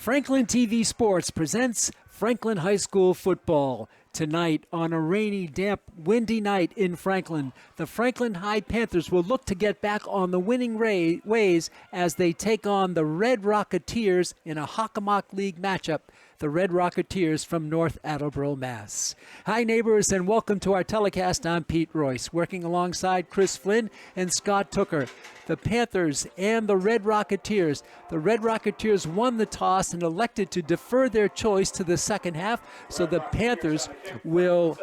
Franklin TV Sports presents Franklin High School football. Tonight, on a rainy, damp, windy night in Franklin, the Franklin High Panthers will look to get back on the winning ways as they take on the Red Rocketeers in a Hockomock League matchup. The Red Rocketeers from North Attleboro, Mass. Hi, neighbors, and welcome to our telecast. I'm Pete Royce, working alongside Chris Flynn and Scott Tooker. The Panthers and the Red Rocketeers. The Red Rocketeers won the toss and elected to defer their choice to the second half, so the Panthers will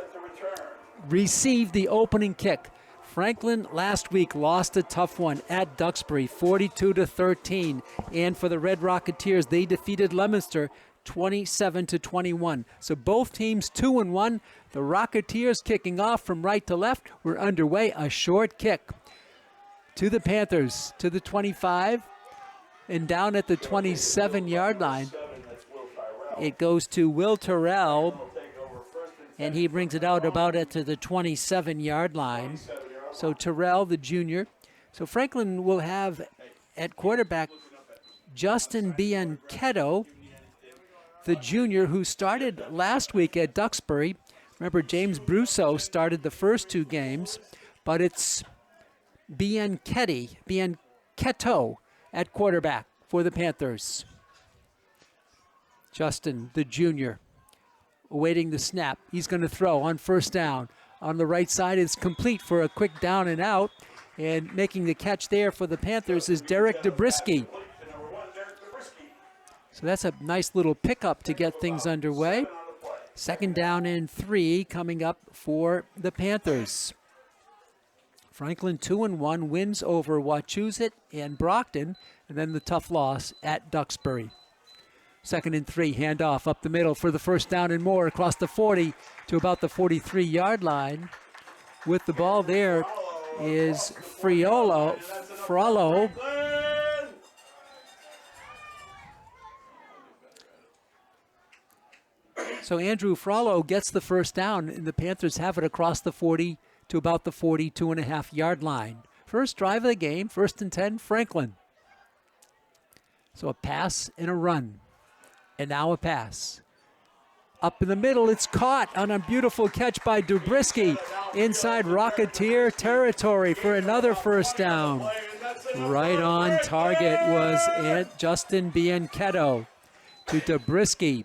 receive the opening kick. Franklin last week lost a tough one at Duxbury, 42-13, and for the Red Rocketeers, they defeated Leominster 27-21. So both teams 2-1. The Rocketeers kicking off from right to left. We're underway. A short kick to the Panthers, to the 25, and down at the 27-yard line. It goes to Will Terrell, and he brings it out about to the 27-yard line. So Terrell, the junior. So Franklin will have at quarterback Justin Bianchetto, the junior who started last week at Duxbury. Remember, James Brousseau started the first two games, but it's Bianchetto at quarterback for the Panthers. Justin, the junior, awaiting the snap. He's going to throw on first down. On the right side, it's complete for a quick down and out. And making the catch there for the Panthers is Derek Dobrisky. So that's a nice little pickup to get things underway. Second down and 3 coming up for the Panthers. Franklin 2-1, wins over Wachusett and Brockton, and then the tough loss at Duxbury. Second and 3, handoff up the middle for the first down and more across the 40 to about the 43-yard line. With the ball there is Frollo. So Andrew Frollo gets the first down, and the Panthers have it across the 40 to about the 42.5-yard line. First drive of the game, 1st and 10, Franklin. So a pass and a run. And now a pass. Up in the middle, it's caught on a beautiful catch by Dobrisky. Inside Rocketeer territory for another first down. Right on target was Justin Bianchetto to Dobrisky.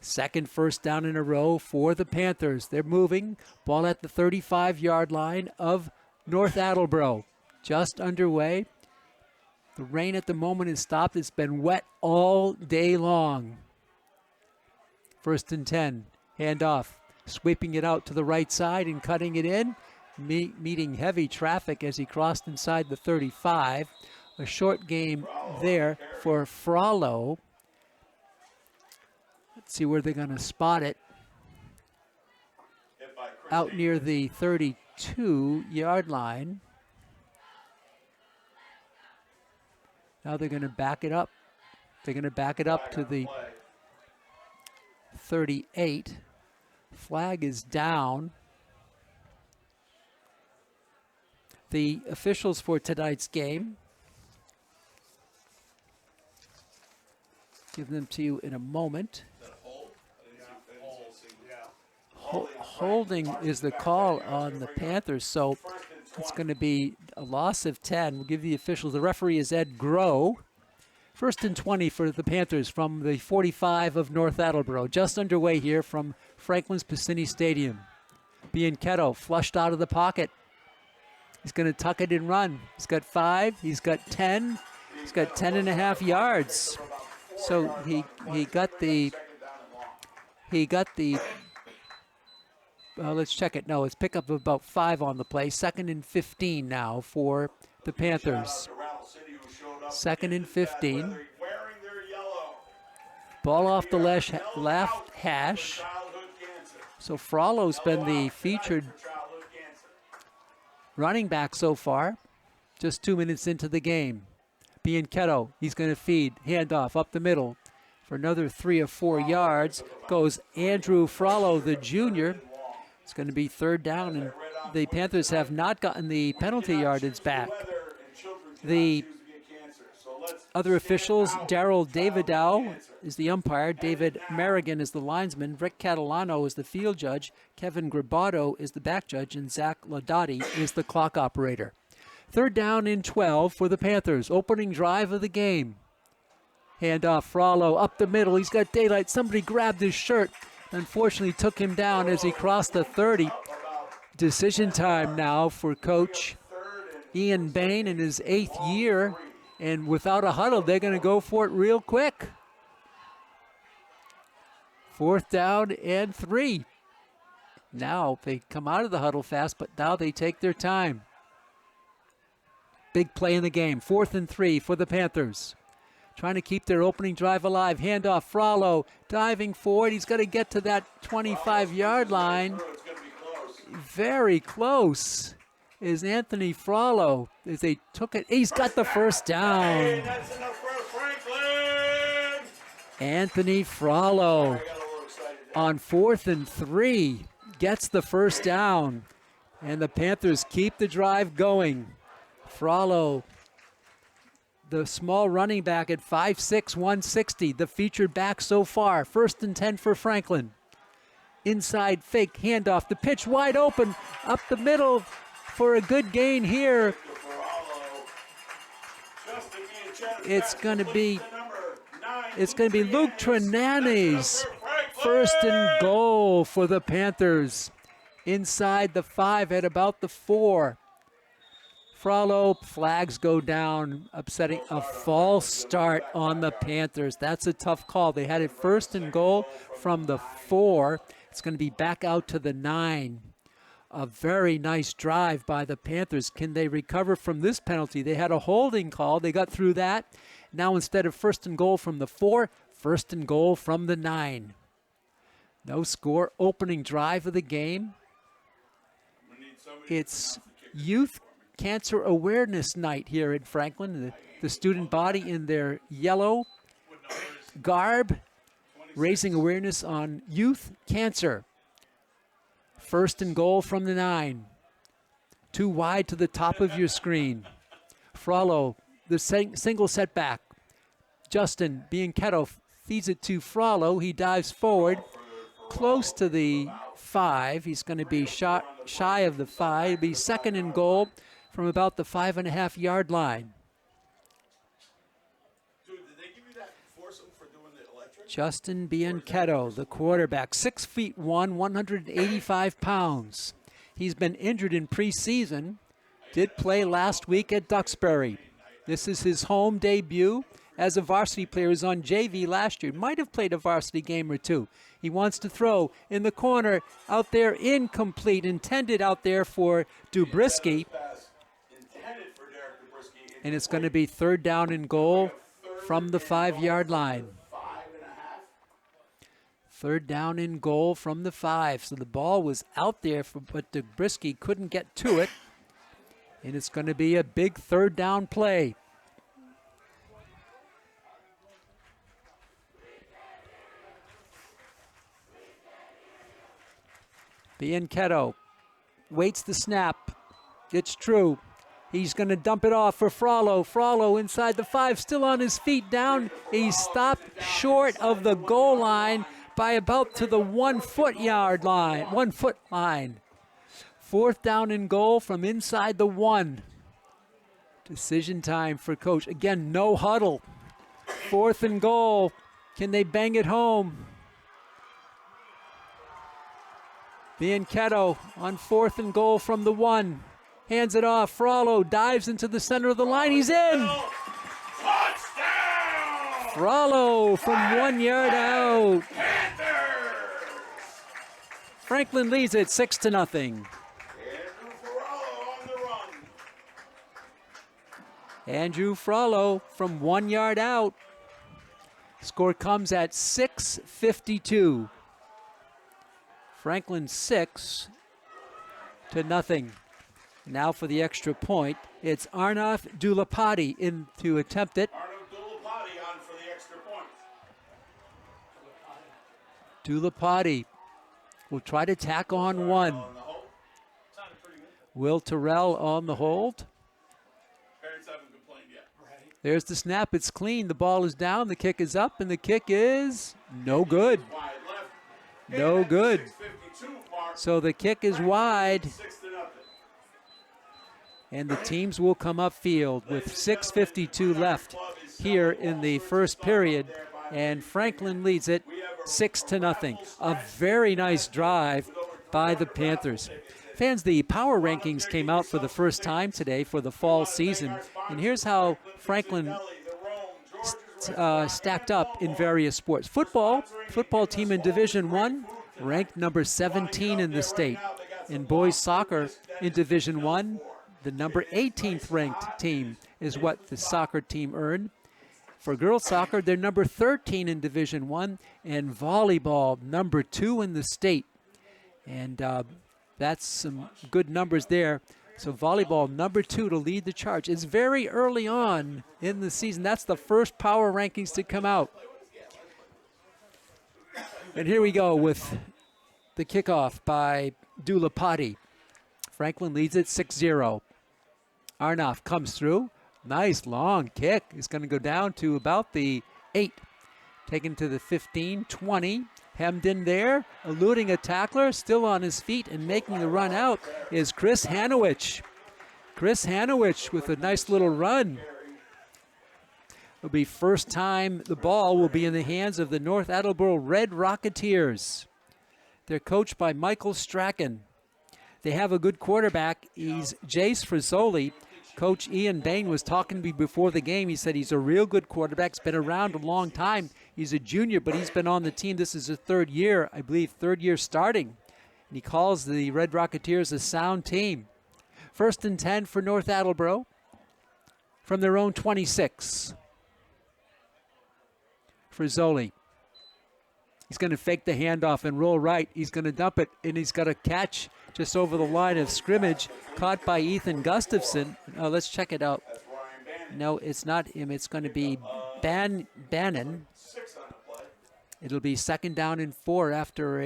Second first down in a row for the Panthers. They're moving. Ball at the 35-yard line of North Attleboro. Just underway. The rain at the moment has stopped. It's been wet all day long. 1st and 10. Handoff. Sweeping it out to the right side and cutting it in. Meeting heavy traffic as he crossed inside the 35. A short game there for Frollo. Let's see where they're going to spot it. Out near the 32-yard line. Now they're going to back it up. They're going to back it up to the 38. Flag is down. The officials for tonight's game, give them to you in a moment. Holding is the call on the Panthers, so it's going to be a loss of 10. We'll give the officials. The referee is Ed Groh. 1st and 20 for the Panthers from the 45 of North Attleboro. Just underway here from Franklin's Piscini Stadium. Bianchetto flushed out of the pocket. He's going to tuck it and run. He's got 5. He's got 10. He's got 10.5 yards. So he got the let's check it. No, it's pickup of about 5 on the play. 2nd and 15 now for the Panthers. 2nd and 15. Ball off the left hash. So Frollo's been the featured running back so far. Just 2 minutes into the game. Bianchetto, he's going to feed. Handoff up the middle. For another 3 or 4 yards goes Andrew Frollo, the junior. It's going to be 3rd down, and the Panthers have not gotten the penalty yardage back. The Other officials, Daryl Davidow is the umpire, David Merrigan is the linesman, Rick Catalano is the field judge, Kevin Grabato is the back judge, and Zach Ladotti is the clock operator. 3rd down and 12 for the Panthers. Opening drive of the game. Handoff, Frollo up the middle. He's got daylight. Somebody grabbed his shirt. Unfortunately, took him down as he crossed the 30. Decision time now for Coach Ian Bain in his 8th year. And without a huddle, they're going to go for it real quick. 4th down and 3. Now they come out of the huddle fast, but now they take their time. Big play in the game. 4th and 3 for the Panthers. Trying to keep their opening drive alive. Handoff, Frollo diving forward. He's got to get to that 25-yard line. Very close is Anthony Frollo as they took it. He's got the first down. Hey, that's enough for Franklin. Anthony Frollo on 4th and 3 gets the first down. And the Panthers keep the drive going. Frollo, the small running back at 5'6", 160, the featured back so far. 1st and 10 for Franklin. Inside fake handoff, the pitch wide open, up the middle for a good gain here. It's going to be Luke Trenani's 1st and goal for the Panthers. Inside the 5 at about the 4. Frollo, flags go down, upsetting a false start on the Panthers. That's a tough call. They had it 1st and goal from the 4. It's going to be back out to the 9. A very nice drive by the Panthers. Can they recover from this penalty? They had a holding call. They got through that. Now instead of 1st and goal from the 4, 1st and goal from the 9. No score. Opening drive of the game. It's Youth Cancer Awareness Night here in Franklin. The student body in their yellow garb, raising awareness on youth cancer. 1st and goal from the 9. Too wide to the top of your screen. Frollo, the single setback. Justin Bianchetto feeds it to Frollo. He dives forward, close to the 5. He's going to be shy of the 5. It'll be 2nd and goal from about the 5.5-yard line. Dude, did they give you that foursome for doing the electric? Justin Bianchetto, the quarterback, 6'1", 185 pounds. He's been injured in preseason. Did play last week at Duxbury. This is his home debut as a varsity player. He was on JV last year. Might have played a varsity game or two. He wants to throw in the corner, out there, incomplete, intended out there for Dubrisky. And it's going to be 3rd down and goal from the 5-yard line. 3rd down and goal from the 5. So the ball was out there, but Dubrisky couldn't get to it. And it's going to be a big 3rd down play. Bianchetto waits the snap. It's true. He's going to dump it off for Frollo. Frollo inside the 5, still on his feet down. He's stopped short of the goal line by about to the 1 foot line. 1 foot line. 4th down and goal from inside the 1. Decision time for coach. Again, no huddle. 4th and goal. Can they bang it home? Bianchetto on 4th and goal from the 1. Hands it off. Frollo dives into the center of the line. He's in. Touchdown! Frollo from 1 yard out. Panthers! Franklin leads it 6-0. Andrew Frollo on the run. Andrew Frollo from 1 yard out. Score comes at 6:52. Franklin 6-0. Now for the extra point, it's Arnav Dulapati in to attempt it. Arnav Dulapati on for the extra point. Dulapati will try to tack on one. Will Terrell on the hold. Parents haven't complained yet. Right. There's the snap. It's clean. The ball is down. The kick is up, and the kick is no good. No good. So the kick is wide. And the teams will come upfield with 6:52 left here in the first period. And Franklin leads it 6-0. A very nice drive by the Panthers. Fans, the power rankings came out for the first time today for the fall season. And here's how Franklin stacked up in various sports. Football team in Division I, ranked number 17 in the state. In boys soccer in Division I, the number 18th ranked team is what the soccer team earned. For girls soccer, they're number 13 in Division I, and volleyball, number 2 in the state. And that's some good numbers there. So volleyball, number 2 to lead the charge. It's very early on in the season. That's the first power rankings to come out. And here we go with the kickoff by Dulapati. Franklin leads it 6-0. Arnoff comes through. Nice long kick. It's going to go down to about the 8. Taken to the 15, 20. Hemmed in there, eluding a tackler, still on his feet and making the run out is Chris Hanowich. Chris Hanowich with a nice little run. It'll be first time the ball will be in the hands of the North Attleboro Red Rocketeers. They're coached by Michael Strachan. They have a good quarterback. He's Jace Frizzoli. Coach Ian Bain was talking to me before the game. He said he's a real good quarterback. He's been around a long time. He's a junior, but he's been on the team. This is his 3rd year, I believe, 3rd year starting. And he calls the Red Rocketeers a sound team. 1st and 10 for North Attleboro from their own 26. Frizzoli. He's going to fake the handoff and roll right. He's going to dump it, and he's got a catch just over the line of scrimmage, caught by Ethan Gustafson. Let's check it out. No, it's not him. It's going to be Bannon. It'll be 2nd down and 4 after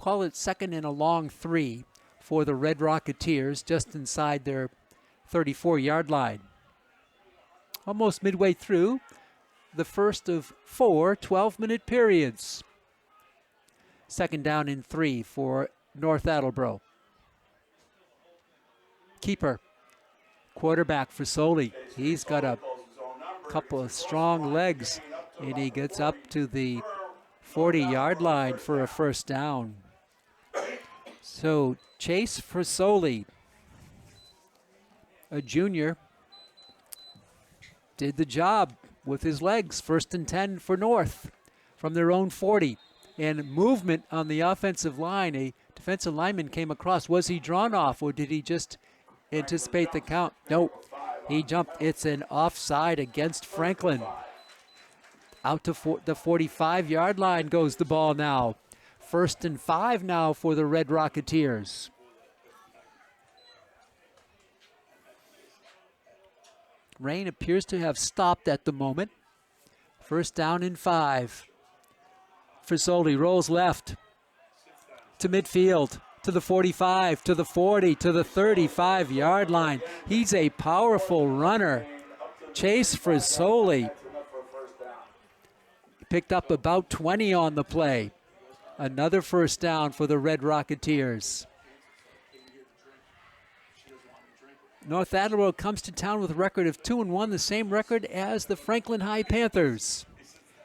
call it 2nd and a long 3 for the Red Rocketeers, just inside their 34-yard line. Almost midway through the first of 4 12-minute periods. 2nd down and 3 for North Attleboro. Keeper, quarterback for Soli. He's got a couple of strong legs, and he gets up to the 40-yard line for a first down. So Chase Frizzoli, a junior, did the job with his legs. 1st and 10 for North from their own 40. And movement on the offensive line. A defensive lineman came across. Was he drawn off, or did he just anticipate the count? No, he jumped. It's an offside against Franklin. Out to the 45-yard line goes the ball now. 1st and 5 now for the Red Rocketeers. Rain appears to have stopped at the moment. 1st down and 5. Frizzoli rolls left to midfield, to the 45, to the 40, to the 35-yard line. He's a powerful runner. Chase Frizzoli picked up about 20 on the play. Another first down for the Red Rocketeers. North Attleboro comes to town with a record of 2-1, the same record as the Franklin High Panthers.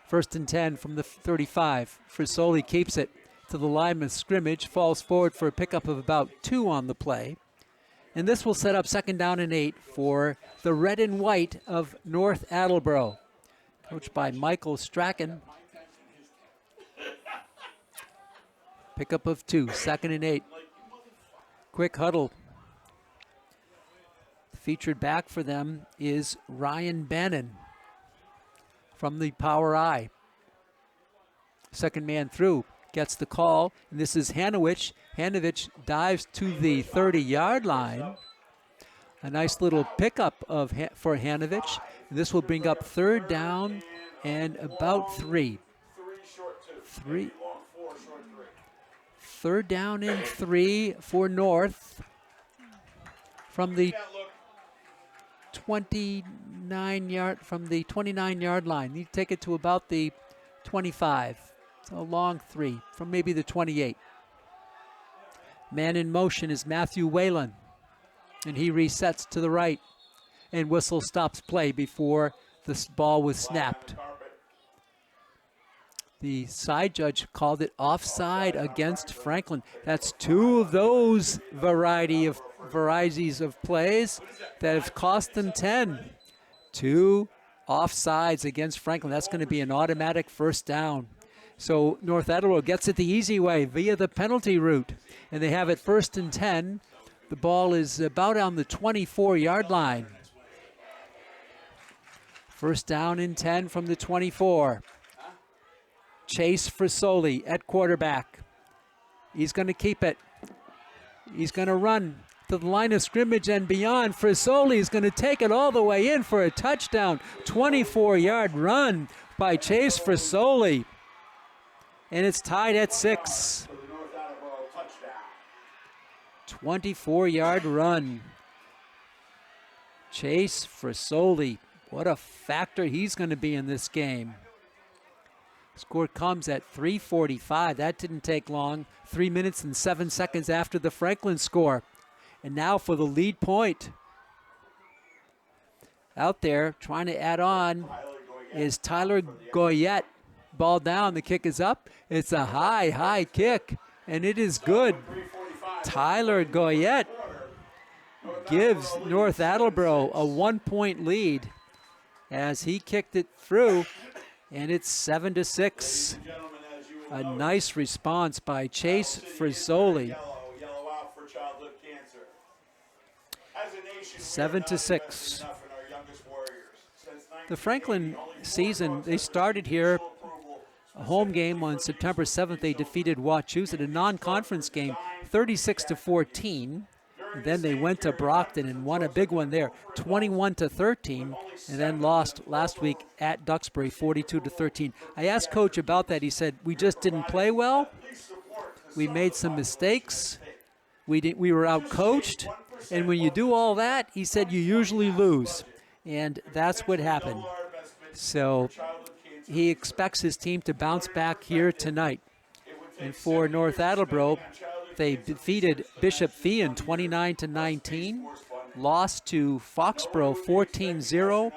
1st and 10 from the 35. Frizzoli keeps it to the line of scrimmage, falls forward for a pickup of about 2 on the play. And this will set up 2nd down and 8 for the red and white of North Attleboro, coached by Michael Strachan. Pickup of 2, 2nd and 8. Quick huddle. Featured back for them is Ryan Bannon from the Power I. 2nd man through, gets the call, and this is Hanowich. Hanowich dives to the 30-yard line. A nice little pickup for Hanowich. This will bring up 3rd down and about 3. 3rd down and 3 for North from the 29 from the 29-yard line. You take it to about the 25. So a long 3 from maybe the 28. Man in motion is Matthew Whalen, and he resets to the right, and whistle stops play before the ball was snapped. The side judge called it offside against Franklin. That's 2 of those varieties of plays that have cost them 10. 2 offsides against Franklin. That's going to be an automatic first down. So North Attleboro gets it the easy way via the penalty route, and they have it 1st and 10. The ball is about on the 24-yard line. First down and 10 from the 24. Chase Frisoli at quarterback. He's going to keep it. He's going to run to the line of scrimmage and beyond. Frisoli is going to take it all the way in for a touchdown. 24-yard run by Chase Frisoli. And it's tied at 6. 24-yard run. Chase Frisoli. What a factor he's going to be in this game. Score comes at 3:45. That didn't take long. 3 minutes and 7 seconds after the Franklin score. And now for the lead point. Out there trying to add on is Tyler Goyette. Ball down. The kick is up. It's a high kick. And it is good. Tyler Goyette gives North Attleboro a 1-point lead as he kicked it through. And it's 7-6. A nice response by Chase Frisoli. 7-6. The Franklin season, they started here. A home game on September 7th, they defeated Wachusett, a non-conference game, 36-14. And then they went to Brockton and won a big one there, 21-13, and then lost last week at Duxbury, 42-13. I asked Coach about that. He said, we just didn't play well. We made some mistakes. We were out-coached. And when you do all that, he said, you usually lose. And that's what happened. So he expects his team to bounce back here tonight. And for North Attleboro, they defeated Bishop Feehan 29-19, lost to Foxborough 14-0,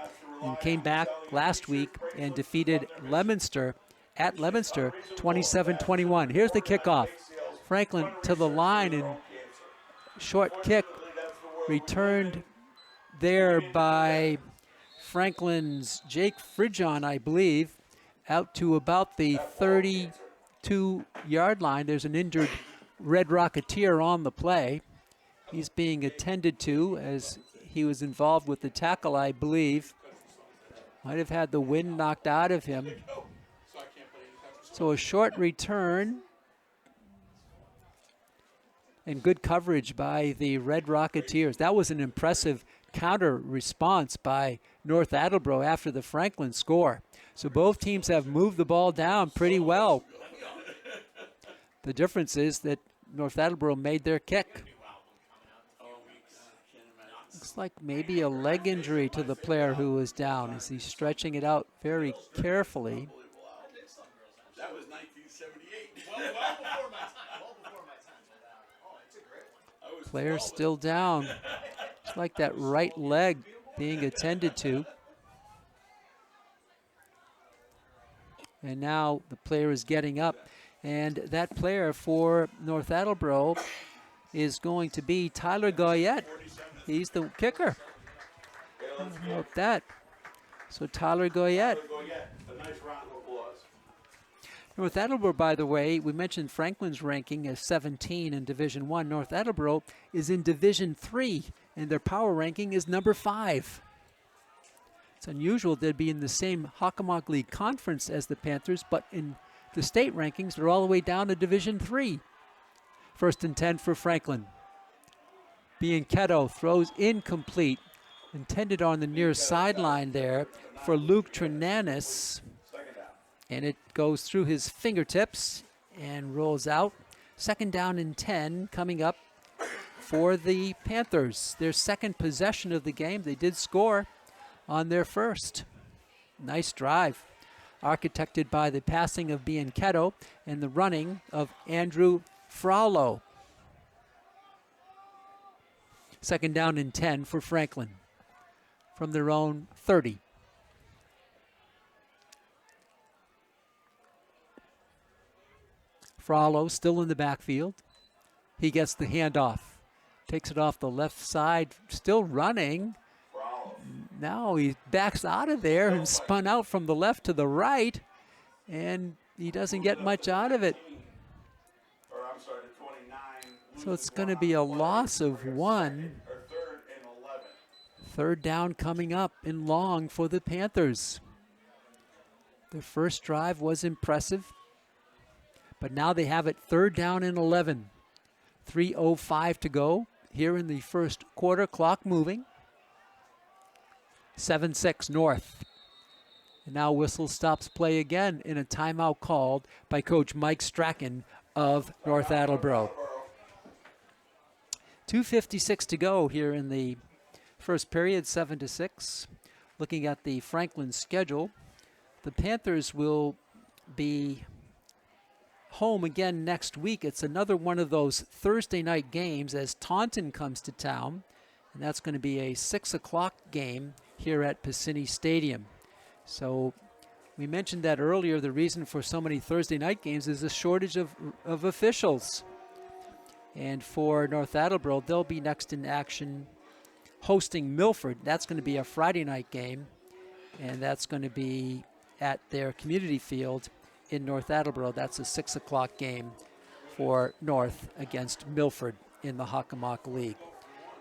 and came back last week and defeated Leominster at Leominster 27-21. Here's the kickoff. Franklin to the line, and short kick returned there by Franklin's Jake Fridjon, I believe, out to about the 32-yard line. There's an injured Red Rocketeer on the play. He's being attended to as he was involved with the tackle, I believe. Might have had the wind knocked out of him. So a short return and good coverage by the Red Rocketeers. That was an impressive counter response by North Attleboro after the Franklin score. So both teams have moved the ball down pretty well. The difference is that North Attleboro made their kick. Looks like maybe a leg injury to the player who was down as he's stretching it out very carefully. That was 1978. Player still down. It's like that right leg being attended to. And now the player is getting up. And that player for North Attleboro is going to be Tyler Goyette. He's the kicker. How about that? So Tyler Goyette. North Attleboro, by the way, we mentioned Franklin's ranking as 17 in Division I. North Attleboro is in Division III, and their power ranking is number 5. It's unusual they'd be in the same Hockomock League conference as the Panthers, but in the state rankings, they're all the way down to Division III. 1st and 10 for Franklin. Bianchetto throws incomplete. Intended on the near sideline there for Luke Trenanis. And it goes through his fingertips and rolls out. 2nd down and 10 coming up for the Panthers. Their second possession of the game. They did score on their first. Nice drive, architected by the passing of Bianchetto and the running of Andrew Frollo. Second down and 10 for Franklin from their own 30. Frollo still in the backfield. He gets the handoff. Takes it off the left side, still running. Now he backs out of there and spun out from the left to the right, and he doesn't get much out of it. So it's going to be a loss of 1. Third down coming up in long for the Panthers. Their first drive was impressive, but now they have it third down and 11. 3:05 to go here in the first quarter. Clock moving. 7-6 North. And now whistle stops play again in a timeout called by Coach Mike Strachan of North Attleboro. 2:56 to go here in the first period, 7-6. Looking at the Franklin schedule, the Panthers will be home again next week. It's another one of those Thursday night games as Taunton comes to town, and that's going to be a 6 o'clock game here at Piscini Stadium. So we mentioned that earlier. The reason for so many Thursday night games is a shortage of officials. And for North Attleboro, they'll be next in action hosting Milford. That's going to be a Friday night game, and that's going to be at their community field in North Attleboro. That's a 6 o'clock game for North against Milford in the Hockomock League.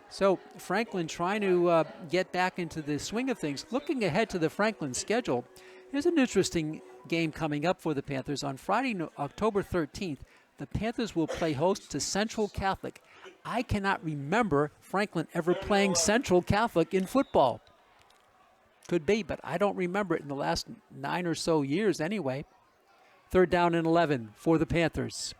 So Franklin trying to get back into the swing of things. Looking ahead to the Franklin schedule, there's an interesting game coming up for the Panthers. On Friday, October 13th, the Panthers will play host to Central Catholic. I cannot remember Franklin ever playing Central Catholic in football. Could be, but I don't remember it in the last 9 or so years anyway. Third down and 11 for the Panthers.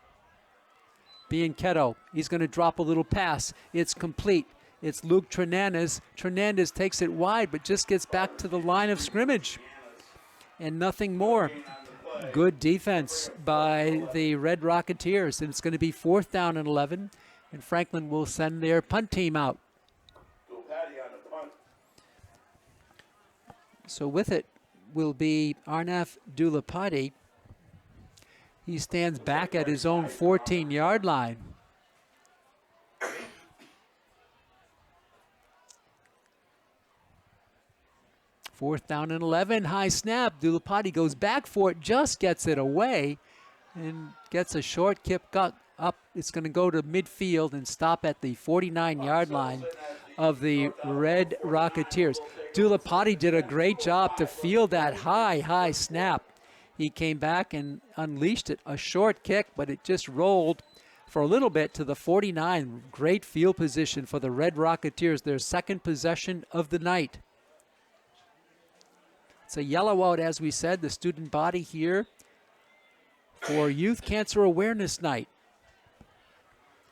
Bianchetto, he's going to drop a little pass. It's complete. It's Luke Trenandez. Trenandez takes it wide, but just gets back to the line of scrimmage. And nothing more. Good defense by the Red Rocketeers. And it's going to be fourth down and 11. And Franklin will send their punt team out. So with it will be Arnaf Dulapati. He stands back at his own 14-yard line. Fourth down and 11, high snap. Dulapati goes back for it, just gets it away, and gets a short kick up. It's going to go to midfield and stop at the 49-yard line of the Red Rocketeers. Dulapati did a great job to field that high snap. He came back and unleashed it, a short kick, but it just rolled for a little bit to the 49. Great field position for the Red Rocketeers, their second possession of the night. It's a yellow out, as we said, the student body here for Youth Cancer Awareness Night.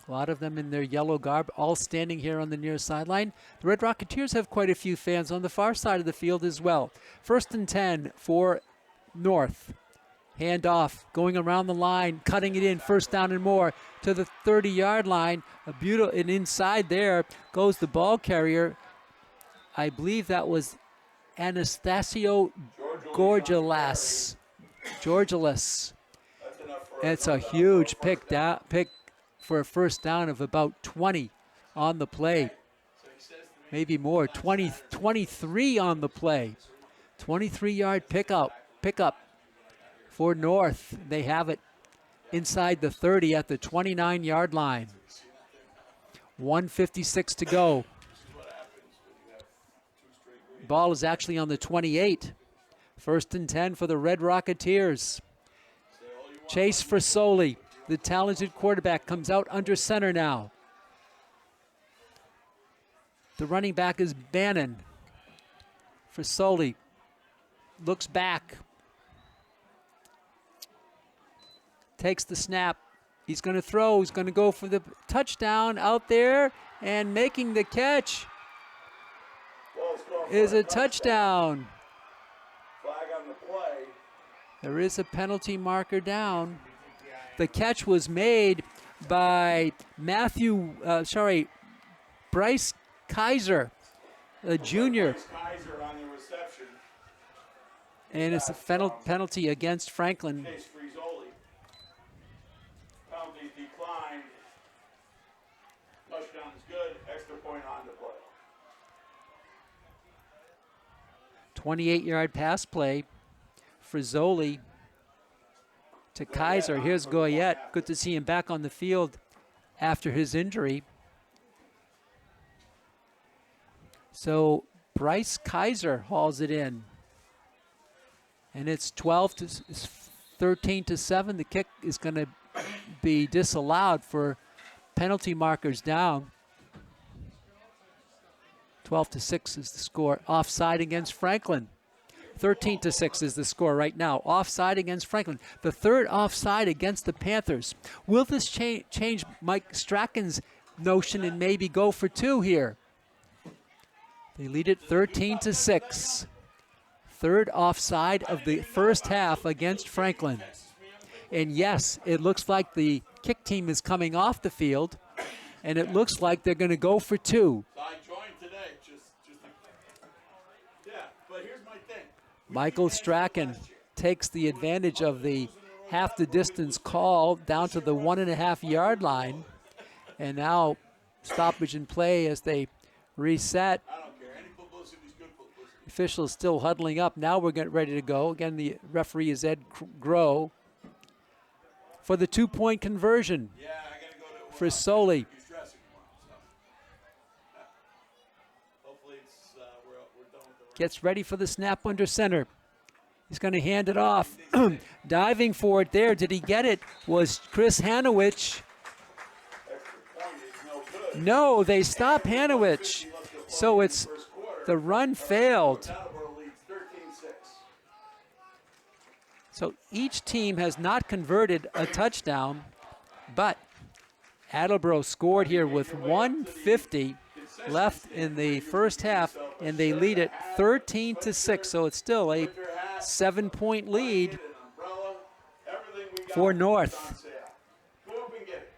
A lot of them in their yellow garb, all standing here on the near sideline. The Red Rocketeers have quite a few fans on the far side of the field as well. First and 10 for North. Hand off, going around the line, cutting it in, first down and more to the 30-yard line. And inside there goes the ball carrier. I believe that was Anastasio Georgilas. It's a huge pick for a first down of about 20 on the play. Maybe more, 23 on the play. 23-yard pickup for North. They have it inside the 30 at the 29-yard line. 1:56 to go. Ball is actually on the 28. First and 10 for the Red Rocketeers. Chase Frasoli, the talented quarterback, comes out under center now. The running back is Bannon. Frasoli looks back. Takes the snap. He's going to throw. He's going to go for the touchdown out there. And making the catch Ball's called is for a touchdown. Flag on the play. There is a penalty marker down. The catch was made by Bryce Kaiser, a junior. Bryce Kaiser on the reception. And it's a penalty against Franklin. Case Frizzoli. Penalties declined. Touchdown is good. Extra point on the play. 28-yard pass play. Frizzoli to Kaiser. Here's Goyette. Good to see him back on the field after his injury. So Bryce Kaiser hauls it in. And it's 13-7. The kick is going to be disallowed for penalty markers down. 12-6 is the score. Offside against Franklin. 13-6 is the score right now. Offside against Franklin. The third offside against the Panthers. Will this change Mike Strachan's notion and maybe go for two here? They lead it 13-6. Third offside of the first half against Franklin. And yes, it looks like the kick team is coming off the field, and it looks like they're going to go for two. I joined today. But here's my thing. Michael Strachan takes the advantage of the half the distance call down to the 1.5-yard line. And now stoppage in play as they reset. I don't care. Any publicity is good publicity. Officials still huddling up. Now we're getting ready to go. Again, the referee is Ed Groh for the 2-point conversion. Yeah, I got to go to Frizzoli. He's dressing tomorrow, so. Hopefully it's, we're done with the Gets ready for the snap under center. He's going to hand it off. Diving for it there. Did he get it? Was Chris Hanowich. extra point is no good. No, they stop Hanowich. So it's the run failed. Attleboro leads 13-6. So each team has not converted a touchdown, but Attleboro scored here with 1:50 left in the first half, and they lead it 13-6. So it's still a 7-point lead for North. Go up and get it.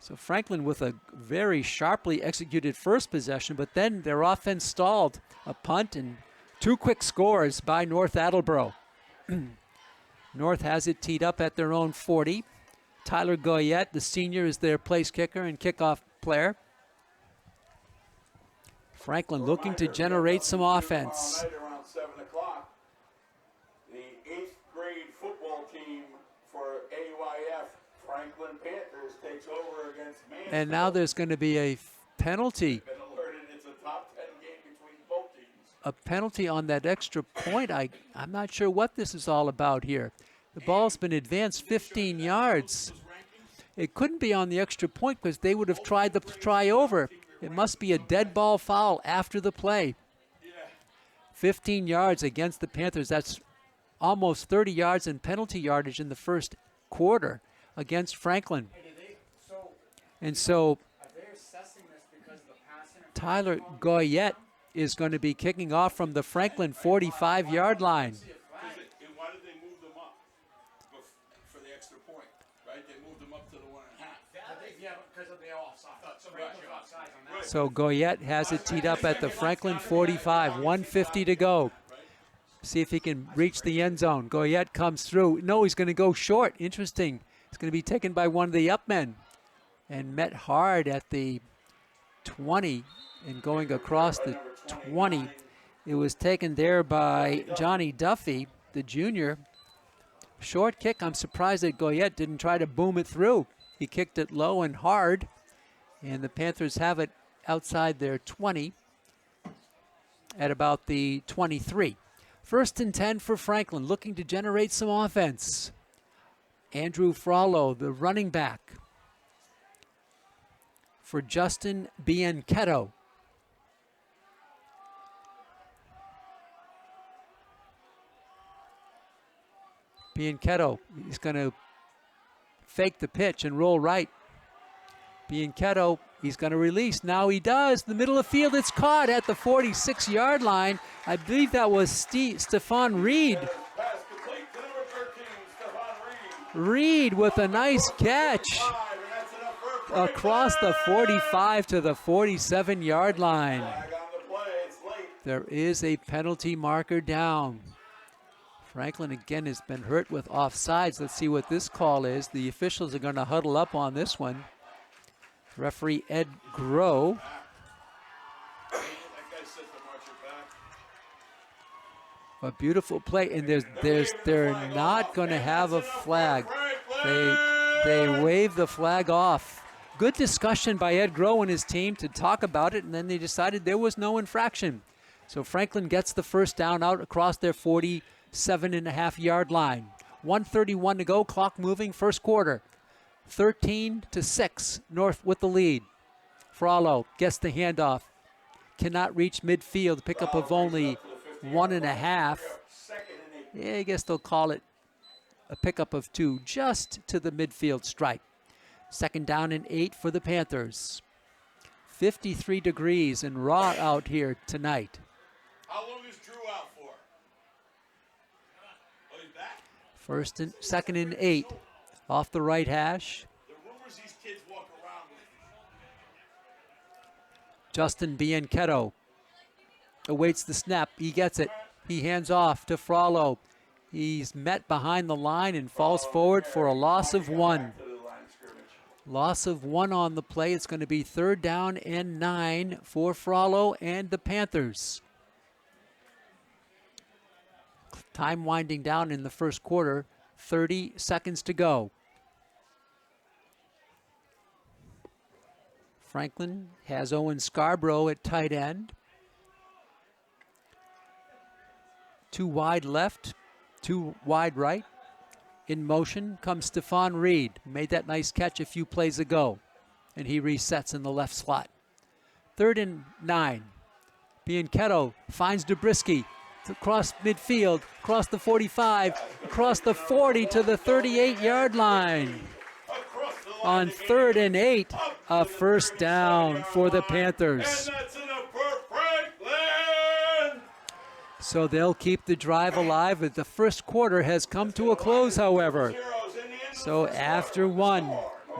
So Franklin with a very sharply executed first possession, but then their offense stalled. A punt and two quick scores by North Attleboro. North has it teed up at their own 40. Tyler Goyette, the senior, is their place kicker and kickoff player. Franklin looking to generate some offense. Tomorrow night around 7 o'clock, the 8th grade football team for AYF, Franklin Panthers, takes over against Mansfield. And now there's going to be a penalty. Been alerted it's a top 10 game between both teams. A penalty on that extra point. I'm not sure what this is all about here. The ball's been advanced 15 yards. It couldn't be on the extra point because they would have tried the try over. It must be a dead ball foul after the play. 15 yards against the Panthers. That's almost 30 yards in penalty yardage in the first quarter against Franklin. And so Tyler Goyette is going to be kicking off from the Franklin 45-yard line. Why did they move them up for the extra point? Right? They moved them up to the 1.5. Yeah, because of the offside. Offside on that. So Goyette has it teed up at the Franklin 45, 1:50 to go. See if he can reach the end zone. Goyette comes through. No, he's going to go short. Interesting. It's going to be taken by one of the up men and met hard at the 20 and going across the 20. It was taken there by Johnny Duffy, the junior. Short kick. I'm surprised that Goyette didn't try to boom it through. He kicked it low and hard, and the Panthers have it outside their 20 at about the 23. 1st and 10 for Franklin, looking to generate some offense. Andrew Frollo, the running back, for Justin Bianchetto. Bianchetto is going to fake the pitch and roll right. Bianchetto He's going to release. Now he does. The middle of the field, it's caught at the 46-yard line. I believe that was Stephon Reed. Pass complete to number 13, Stephon Reed. Reed with a nice catch And that's enough for a across the 45 to the 47-yard line. flag on the play. It's late. There is a penalty marker down. Franklin again has been hurt with offsides. Let's see what this call is. The officials are going to huddle up on this one. Referee Ed Groh. That guy said to march it back. A beautiful play, and they're not going to have a flag. They wave the flag off. Good discussion by Ed Groh and his team to talk about it, and then they decided there was no infraction. So Franklin gets the first down out across their 47.5-yard line. 1:31 to go, clock moving, first quarter. 13-6, North with the lead. Frollo gets the handoff. Cannot reach midfield, pickup of only 1.5. Yeah, I guess they'll call it a pickup of 2, just to the midfield stripe. Second down and 8 for the Panthers. 53 degrees and raw out here tonight. How long is Drew out for? Oh, he's back? Second and 8 off the right hash. The rumors these kids walk around with. Justin Bianchetto awaits the snap. He gets it. He hands off to Frollo. He's met behind the line and falls forward for a loss of 1. Loss of 1 on the play. It's going to be 3rd down and 9 for Frollo and the Panthers. Time winding down in the first quarter. 30 seconds to go. Franklin has Owen Scarborough at tight end. 2 wide left, 2 wide right. In motion comes Stephon Reed. Made that nice catch a few plays ago. And he resets in the left slot. 3rd and 9. Bianchetto finds Dubrisky across midfield, across the 45, across the 40 to the 38-yard line. On 3rd and 8, a first down for the Panthers. And that's enough for Franklin. So they'll keep the drive alive, but the first quarter has come to a close, however. So after 1,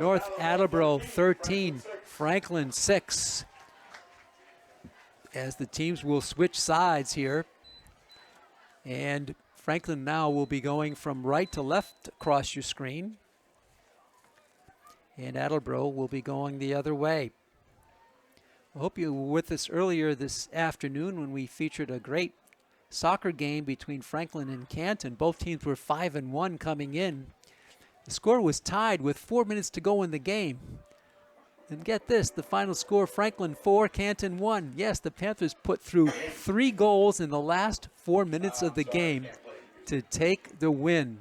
North Attleboro 13, Franklin 6. As the teams will switch sides here. And Franklin now will be going from right to left across your screen. And Attleboro will be going the other way. I hope you were with us earlier this afternoon when we featured a great soccer game between Franklin and Canton. Both teams were 5-1 coming in. The score was tied with 4 minutes to go in the game. And get this, the final score, Franklin 4, Canton 1. Yes, the Panthers put through 3 goals in the last 4 minutes of the game to take the win.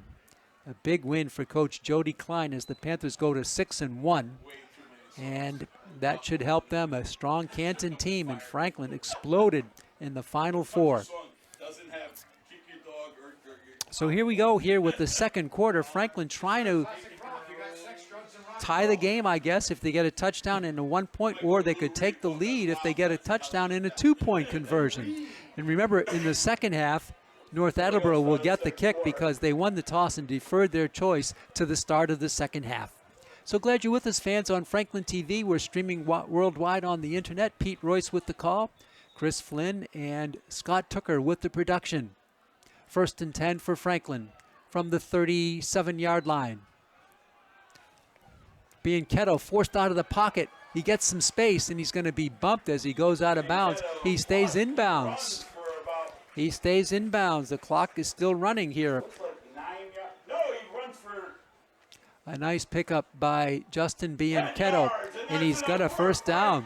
A big win for Coach Jody Klein as the Panthers go to 6-1. And that should help them. A strong Canton team, and Franklin exploded in the Final 4. So here we go here with the second quarter. Franklin trying to tie the game, I guess, if they get a touchdown in a 1 point, or they could take the lead if they get a touchdown in a 2-point conversion. And remember, in the second half, North Attleboro will get the kick because they won the toss and deferred their choice to the start of the second half. So glad you're with us, fans, on Franklin TV. We're streaming worldwide on the internet. Pete Royce with the call, Chris Flynn and Scott Tooker with the production. 1st and 10 for Franklin from the 37-yard line. Bianchetto forced out of the pocket. He gets some space, and he's going to be bumped as he goes out of bounds. He stays inbounds. He stays inbounds. The clock is still running here. A nice pickup by Justin Bianchetto, and he's got a first down.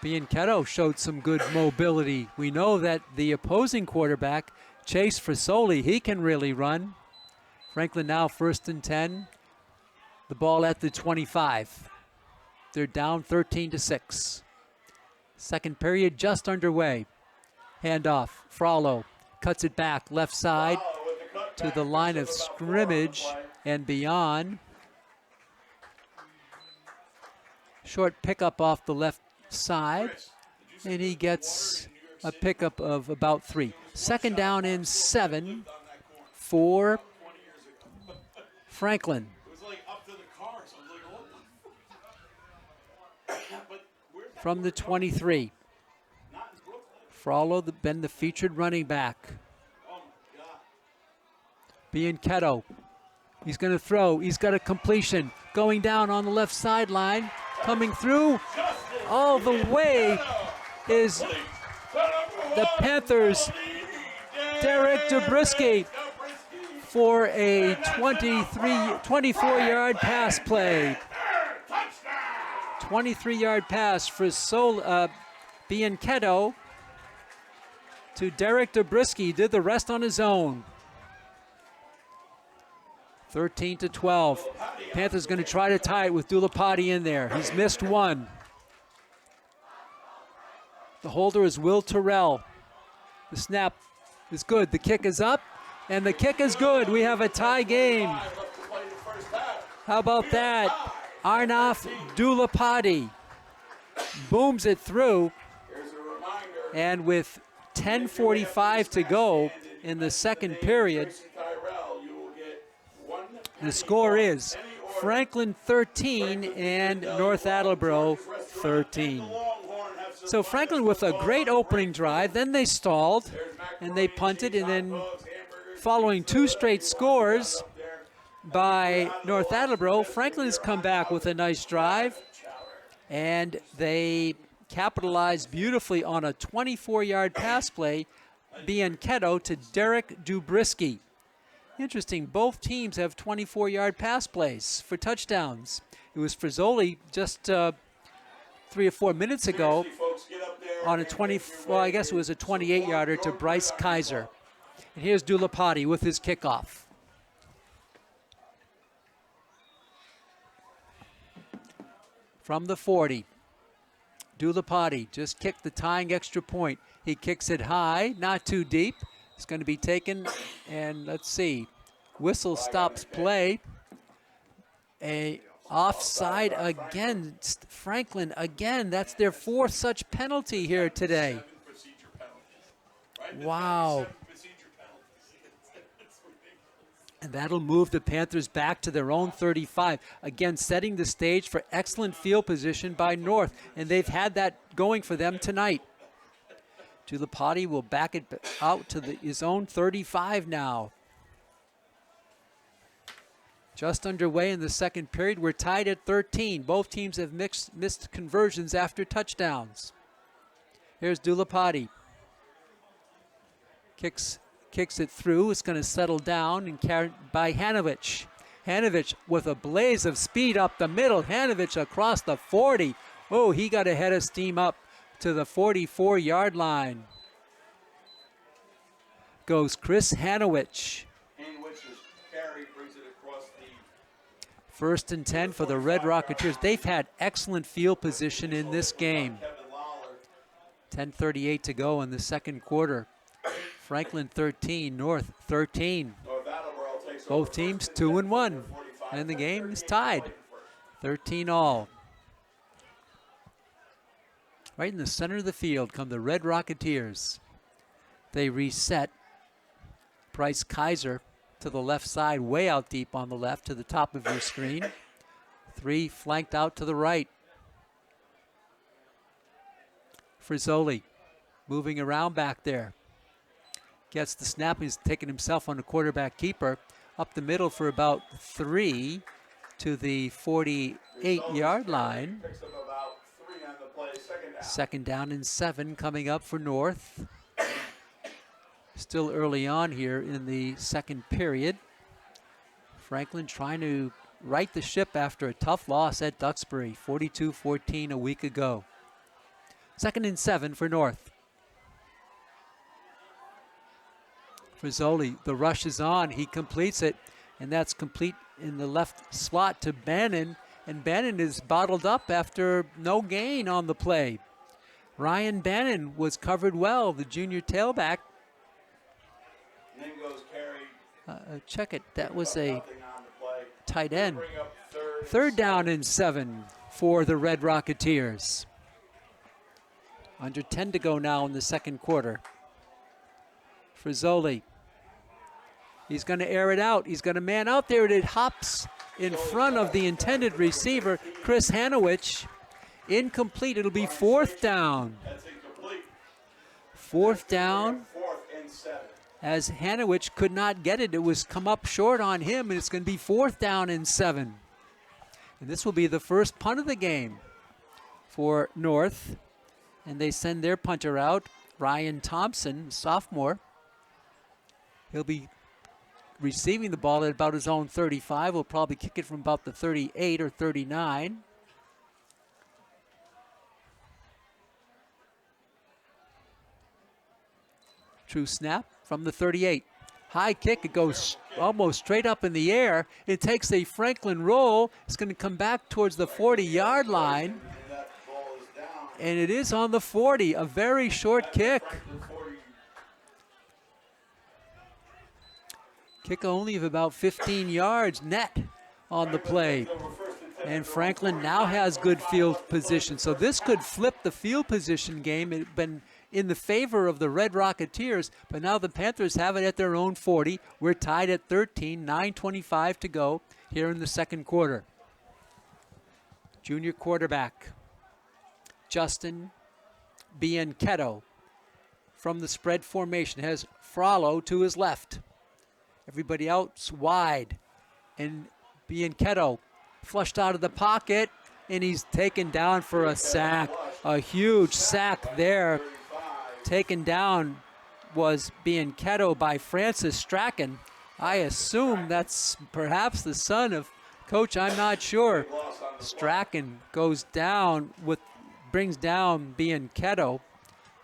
Bianchetto showed some good mobility. We know that the opposing quarterback, Chase Frisoli, he can really run. Franklin now 1st and 10. The ball at the 25. They're down 13-6. Second period just underway. Handoff. Frollo cuts it back left side to the line of scrimmage and beyond. Short pickup off the left side, and he gets a pickup of about 3. Second down and 7 for Franklin. From the 23. Frollo, been the featured running back. Bianchetto, he's going to throw. He's got a completion. Going down on the left sideline. Coming through all the way is the Panthers' Derek Dubrisky for a 24-yard pass play. 23-yard pass for Bianchetto to Derek Dubrisky. Did the rest on his own. 13-12. Panthers going to try to tie it with Dulapati in there. He's missed one. The holder is Will Terrell. The snap is good. The kick is up, and the kick is good. We have a tie game. How about that? Arnaf Dulapati booms it through, and with 10:45 to go in the second period, the score is Franklin 13 and North Attleboro 13. So Franklin with a great opening drive, then they stalled and they punted, and then following 2 straight scores by North Attleboro, Franklin has come back with a nice drive, and they capitalized beautifully on a 24-yard pass play, Bianchetto to Derek Dubrisky. Interesting, both teams have 24-yard pass plays for touchdowns. It was Frizzoli just 3 or 4 minutes ago on a 28-yarder to Bryce Kaiser. And here's Dulapati with his kickoff. From the 40, Dulapati just kicked the tying extra point. He kicks it high, not too deep. It's going to be taken, and let's see. Whistle stops play. A offside against Franklin again. That's their 4th such penalty here today. Wow. And that'll move the Panthers back to their own 35. Again, setting the stage for excellent field position by North, and they've had that going for them tonight. Dulapati will back it out to his own 35 now. Just underway in the second period. We're tied at 13. Both teams have missed conversions after touchdowns. Here's Dulapati. Kicks it through. It's going to settle down and carried by Hanovich. Hanovich with a blaze of speed up the middle. Hanovich across the 40. Oh, he got ahead of steam up to the 44-yard line. Goes Chris Hanovich. First and 10 for the Red Rocketeers. They've had excellent field position in this game. 10:38 to go in the second quarter. Franklin 13, North 13. Both teams 2-1, and the game is tied. 13 all. Right in the center of the field come the Red Rocketeers. They reset. Bryce Kaiser to the left side, way out deep on the left to the top of your screen. 3 flanked out to the right. Frizzoli moving around back there. Gets the snap. He's taking himself on the quarterback keeper. Up the middle for about 3 to the 48-yard line. Second down and 7 coming up for North. Still early on here in the second period. Franklin trying to right the ship after a tough loss at Duxbury, 42-14 a week ago. Second and 7 for North. Frizzoli, the rush is on. He completes it, and that's complete in the left slot to Bannon, and Bannon is bottled up after no gain on the play. Ryan Bannon was covered well, the junior tailback. Check it. That was a tight end. Third down and 7 for the Red Rocketeers. Under 10 to go now in the second quarter. Frizzoli. He's going to air it out. He's going to man out there. It hops in front of the intended receiver, Chris Hanowich. Incomplete. It'll be fourth down. That's incomplete. Fourth down. 4th and 7. As Hanowich could not get it. It was come up short on him, and it's going to be fourth down and 7. And this will be the first punt of the game for North. And they send their punter out, Ryan Thompson, sophomore. He'll be receiving the ball at about his own 35. Will probably kick it from about the 38 or 39. True snap from the 38. High kick, it goes almost straight up in the air. It takes a Franklin roll. It's going to come back towards the 40-yard line. And it is on the 40, a very short kick. Kick only of about 15 yards net on the play. And Franklin now has good field position. So this could flip the field position game. It had been in the favor of the Red Rocketeers, but now the Panthers have it at their own 40. We're tied at 13, 9:25 to go here in the second quarter. Junior quarterback, Justin Bianchetto from the spread formation has Frollo to his left. Everybody else wide. And Bianchetto flushed out of the pocket, and he's taken down for a sack. A huge sack there. Taken down was Bianchetto by Francis Strachan. I assume that's perhaps the son of Coach, I'm not sure. Strachan goes down brings down Bianchetto.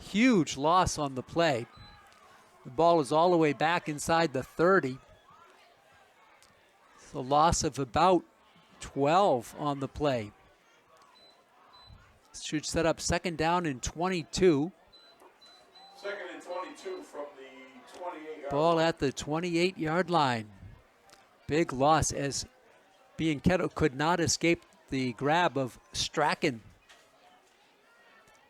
Huge loss on the play. The ball is all the way back inside the 30. It's a loss of about 12 on the play. Should set up second down and 22. Second and 22 from the 28-yard Ball line. at the 28-yard line. Big loss as Bianchetto could not escape the grab of Strachan.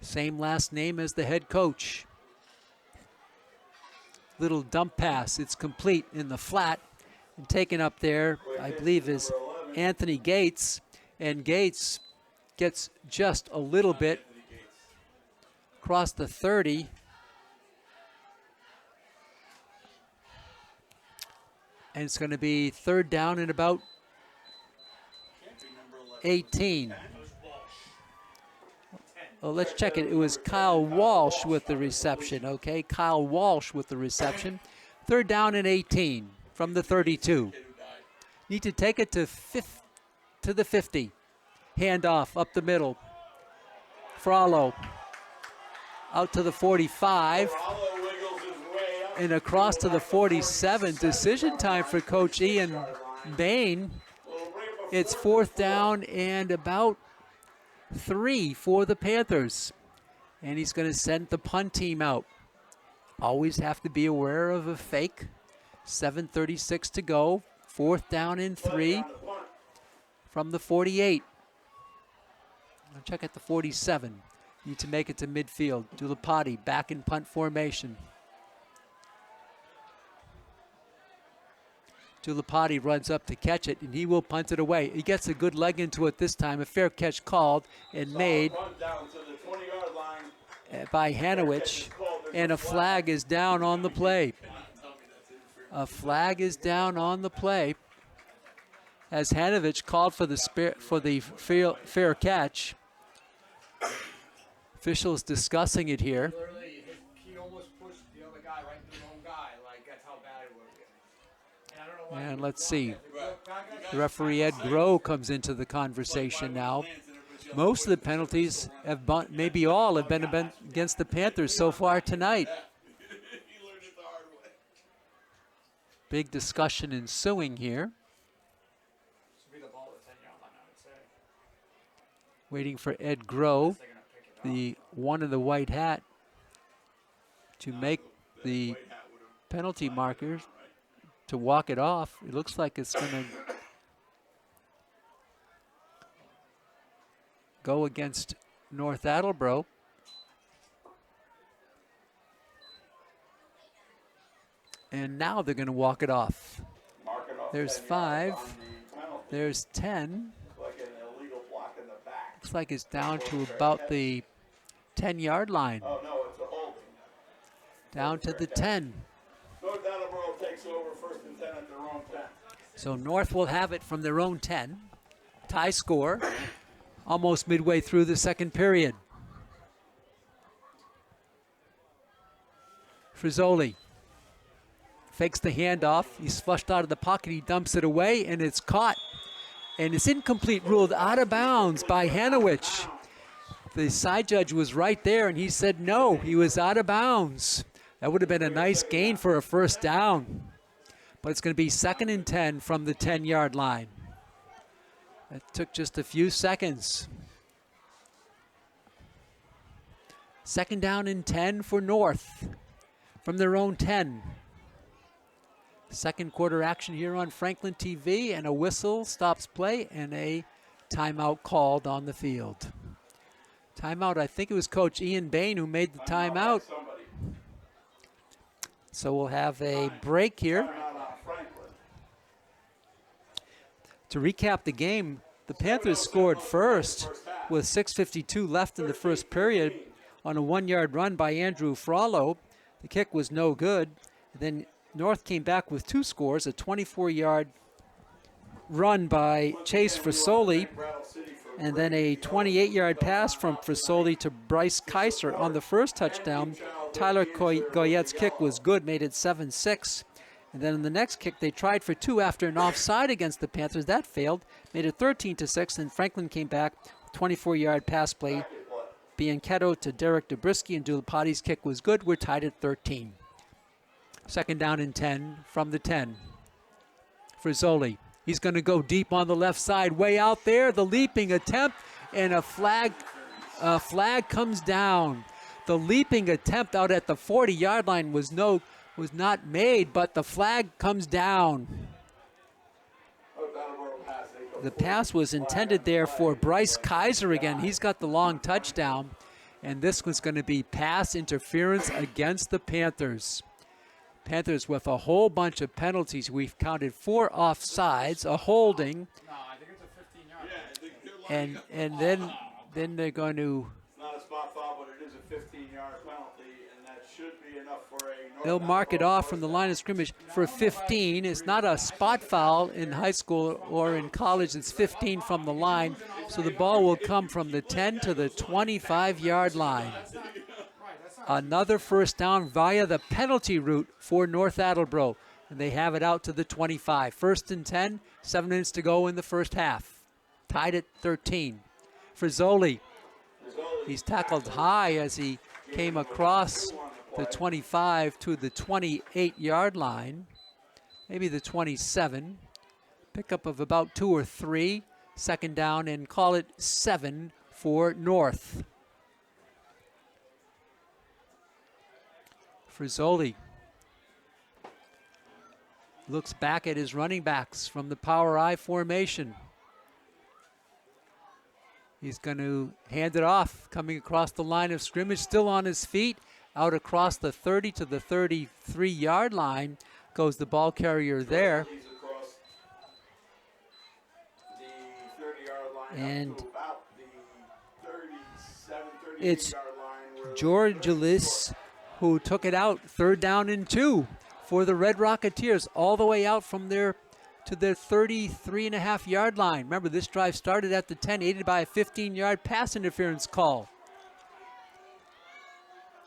Same last name as the head coach. Little dump pass. It's complete in the flat. And taken up there, I believe, is Anthony Gates. And Gates gets just a little bit across the 30. And it's going to be third down and about 18. Well, let's check it. It was Kyle Walsh with the reception, okay? Kyle Walsh with the reception. Third down and 18 from the 32. Need to take it to the 50. Handoff up the middle. Frollo out to the 45. And across to the 47. Decision time for Coach Ian Bain. It's fourth down and about 3 for the Panthers. And he's going to send the punt team out. Always have to be aware of a fake. 7:36 to go. Fourth down and 3 from the 48. I'll check at the 47. Need to make it to midfield. Dulapati back in punt formation. Dulapati runs up to catch it, and he will punt it away. He gets a good leg into it this time. A fair catch called and made by Hanowich, and a flag is down on the play. A flag is down on the play as Hanowich called for the fair catch. Officials discussing it here. Literally, he almost pushed the other guy right into the wrong guy. Like, that's how bad it was. And I don't know why. And let's see. The referee Ed Groh comes into the conversation now. Most of the penalties have maybe all have been against the Panthers so far tonight. Big discussion ensuing here. Should be the ball at the 10-yard line, I would say. Waiting for Ed Groh, They're gonna pick it the one in the white hat, to make the penalty markers to walk it off. It looks like it's going to go against North Attleboro. And now they're going to walk it off. There's 5. There's 10. Looks like it's down to about the 10-yard line. Oh, no, it's a holding. Down to the 10. North Attleboro takes over 1st and 10 at their own 10. So North will have it from their own 10. Tie score, almost midway through the second period. Frizzoli fakes the handoff. He's flushed out of the pocket. He dumps it away, and it's caught. And it's incomplete, ruled out of bounds by Hanowich. The side judge was right there, and he said no, he was out of bounds. That would have been a nice gain for a first down. But it's going to be 2nd and 10 from the 10-yard line. That took just a few seconds. 2nd down and 10 for North from their own 10. Second quarter action here on Franklin TV, and a whistle stops play and a timeout called on the field. Timeout, I think it was Coach Ian Bain who made the timeout. So we'll have a break here. To recap the game, the Panthers scored first with 6:52 left in the first period on a 1-yard run by Andrew Frollo. The kick was no good. Then North came back with 2 scores, a 24-yard run by Chase Frizzoli, and then a 28-yard pass from Frizzoli to Bryce Kaiser on the first touchdown. Tyler Goyette's kick was good, made it 7-6. And then in the next kick, they tried for 2 after an offside against the Panthers. That failed, made it 13-6, and Franklin came back, 24-yard pass play. Bianchetto to Derek Dobrisky, and Dulapati's kick was good. We're tied at 13. 2nd down and 10 from the 10. Frizzoli, he's going to go deep on the left side, way out there. The leaping attempt, and a flag comes down. The leaping attempt out at the 40-yard line was not made, but the flag comes down. The pass was intended there for Bryce Kaiser again. He's got the long touchdown, and this was going to be pass interference against the Panthers. Panthers with a whole bunch of penalties. We've counted 4 offsides, a holding, and then they're going to. It's not a spot foul, but it is a 15-yard penalty, and that should be enough for a. They'll mark it off from the line of scrimmage for 15. It's not a spot foul in high school or in college. It's 15 from the line, so the ball will come from the 10 to the 25-yard line. Another first down via the penalty route for North Attleboro, and they have it out to the 25. 1st and 10, 7 minutes to go in the first half. Tied at 13. Frizzoli, he's tackled high as he came across the 25 to the 28-yard line, maybe the 27. Pickup of about 2 or 3. 2nd down, and call it 7 for North. Frizzoli looks back at his running backs from the power I formation. He's going to hand it off, coming across the line of scrimmage, still on his feet, out across the 30 to the 33-yard line goes the ball carrier there. And it's Georgilis who took it out. 3rd down and 2 for the Red Rocketeers, all the way out from their to their 33.5-yard line. Remember, this drive started at the 10, aided by a 15-yard pass interference call.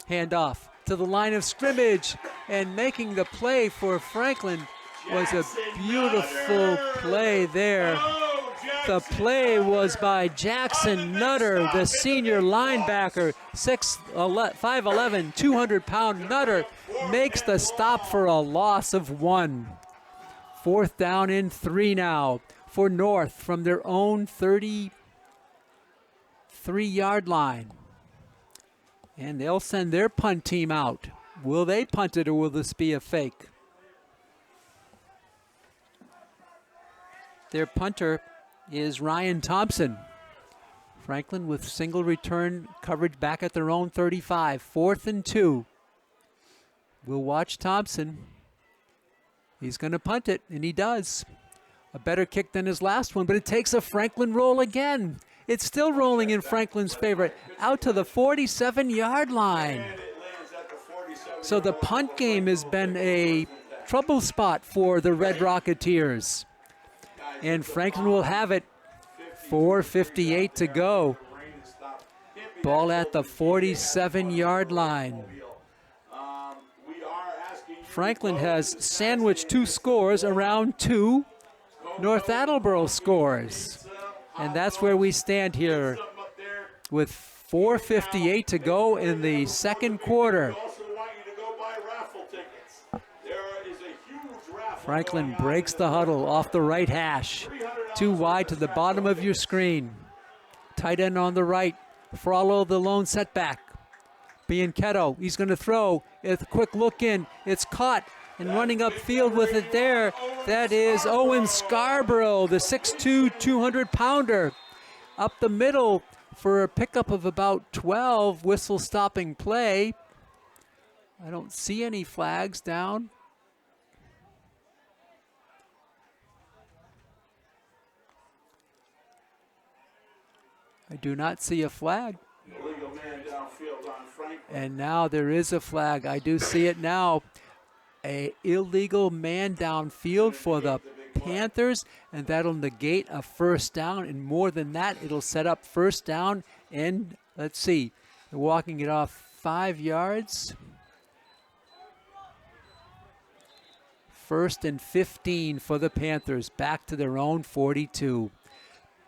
Handoff to the line of scrimmage, and making the play for Franklin was a beautiful play there. The play was by Jackson Nutter, the senior linebacker, 5'11", 200-pound Nutter, makes the stop for a loss of 1. 4th down and 3 now for North from their own 33-yard line. And they'll send their punt team out. Will they punt it, or will this be a fake? Their punter is Ryan Thompson Franklin with single return coverage back at their own 35. 4th and 2. We'll watch Thompson. He's going to punt it, and he does. A better kick than his last one, but it takes a Franklin roll again. It's still rolling in Franklin's favor, out to the 47-yard line. So the punt game has been a trouble spot for the Red Rocketeers. And Franklin will have it. 4:58 to go. Ball at the 47-yard line. Franklin has sandwiched 2 scores around 2 North Attleboro scores. And that's where we stand here with 4:58 to go in the second quarter. Franklin breaks the huddle off the right hash. 2 wide to the bottom of your screen. Tight end on the right. Frollo the lone setback. Bianchetto, he's going to throw. It's a quick look in. It's caught. And running upfield with it there, that is Owen Scarborough, the 6'2", 200-pounder. Up the middle for a pickup of about 12, whistle stopping play. I don't see any flags down. I do not see a flag. And now there is a flag. I do see it now. A illegal man downfield for the Panthers, and that'll negate a first down. And more than that, it'll set up first down. And let's see, they're walking it off 5 yards. 1st and 15 for the Panthers, back to their own 42.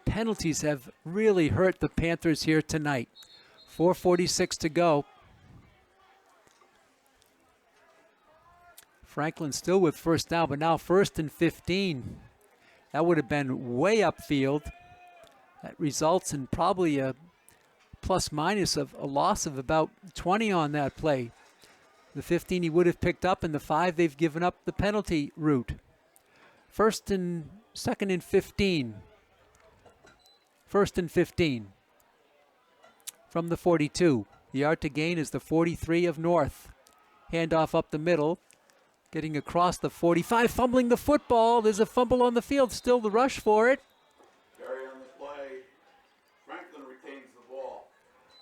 Penalties have really hurt the Panthers here tonight. 4:46 to go. Franklin still with first down, but now 1st and 15. That would have been way upfield. That results in probably a plus-minus of a loss of about 20 on that play. The 15 he would have picked up, and the 5 they've given up the penalty route. 2nd and 15. 1st and 15 from the 42. The yard to gain is the 43 of North. Handoff up the middle. Getting across the 45, fumbling the football. There's a fumble on the field, still the rush for it. Carry on the play. Franklin retains the ball.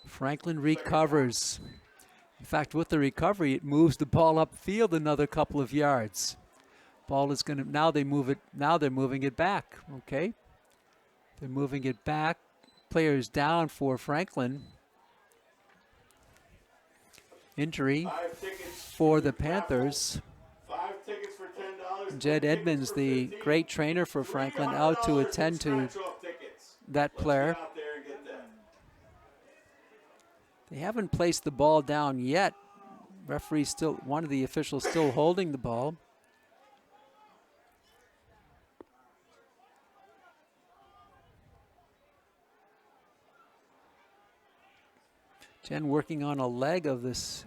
Franklin recovers. In fact, with the recovery, it moves the ball upfield another couple of yards. Ball is going to, now they move it, now they're moving it back, okay? They're moving it back. Players down for Franklin. Injury for the Panthers. 5 tickets for $10. Jed Edmonds, the great trainer for Franklin, out to attend to that player. They haven't placed the ball down yet. Referee still, one of the officials still holding the ball. Jen working on a leg of this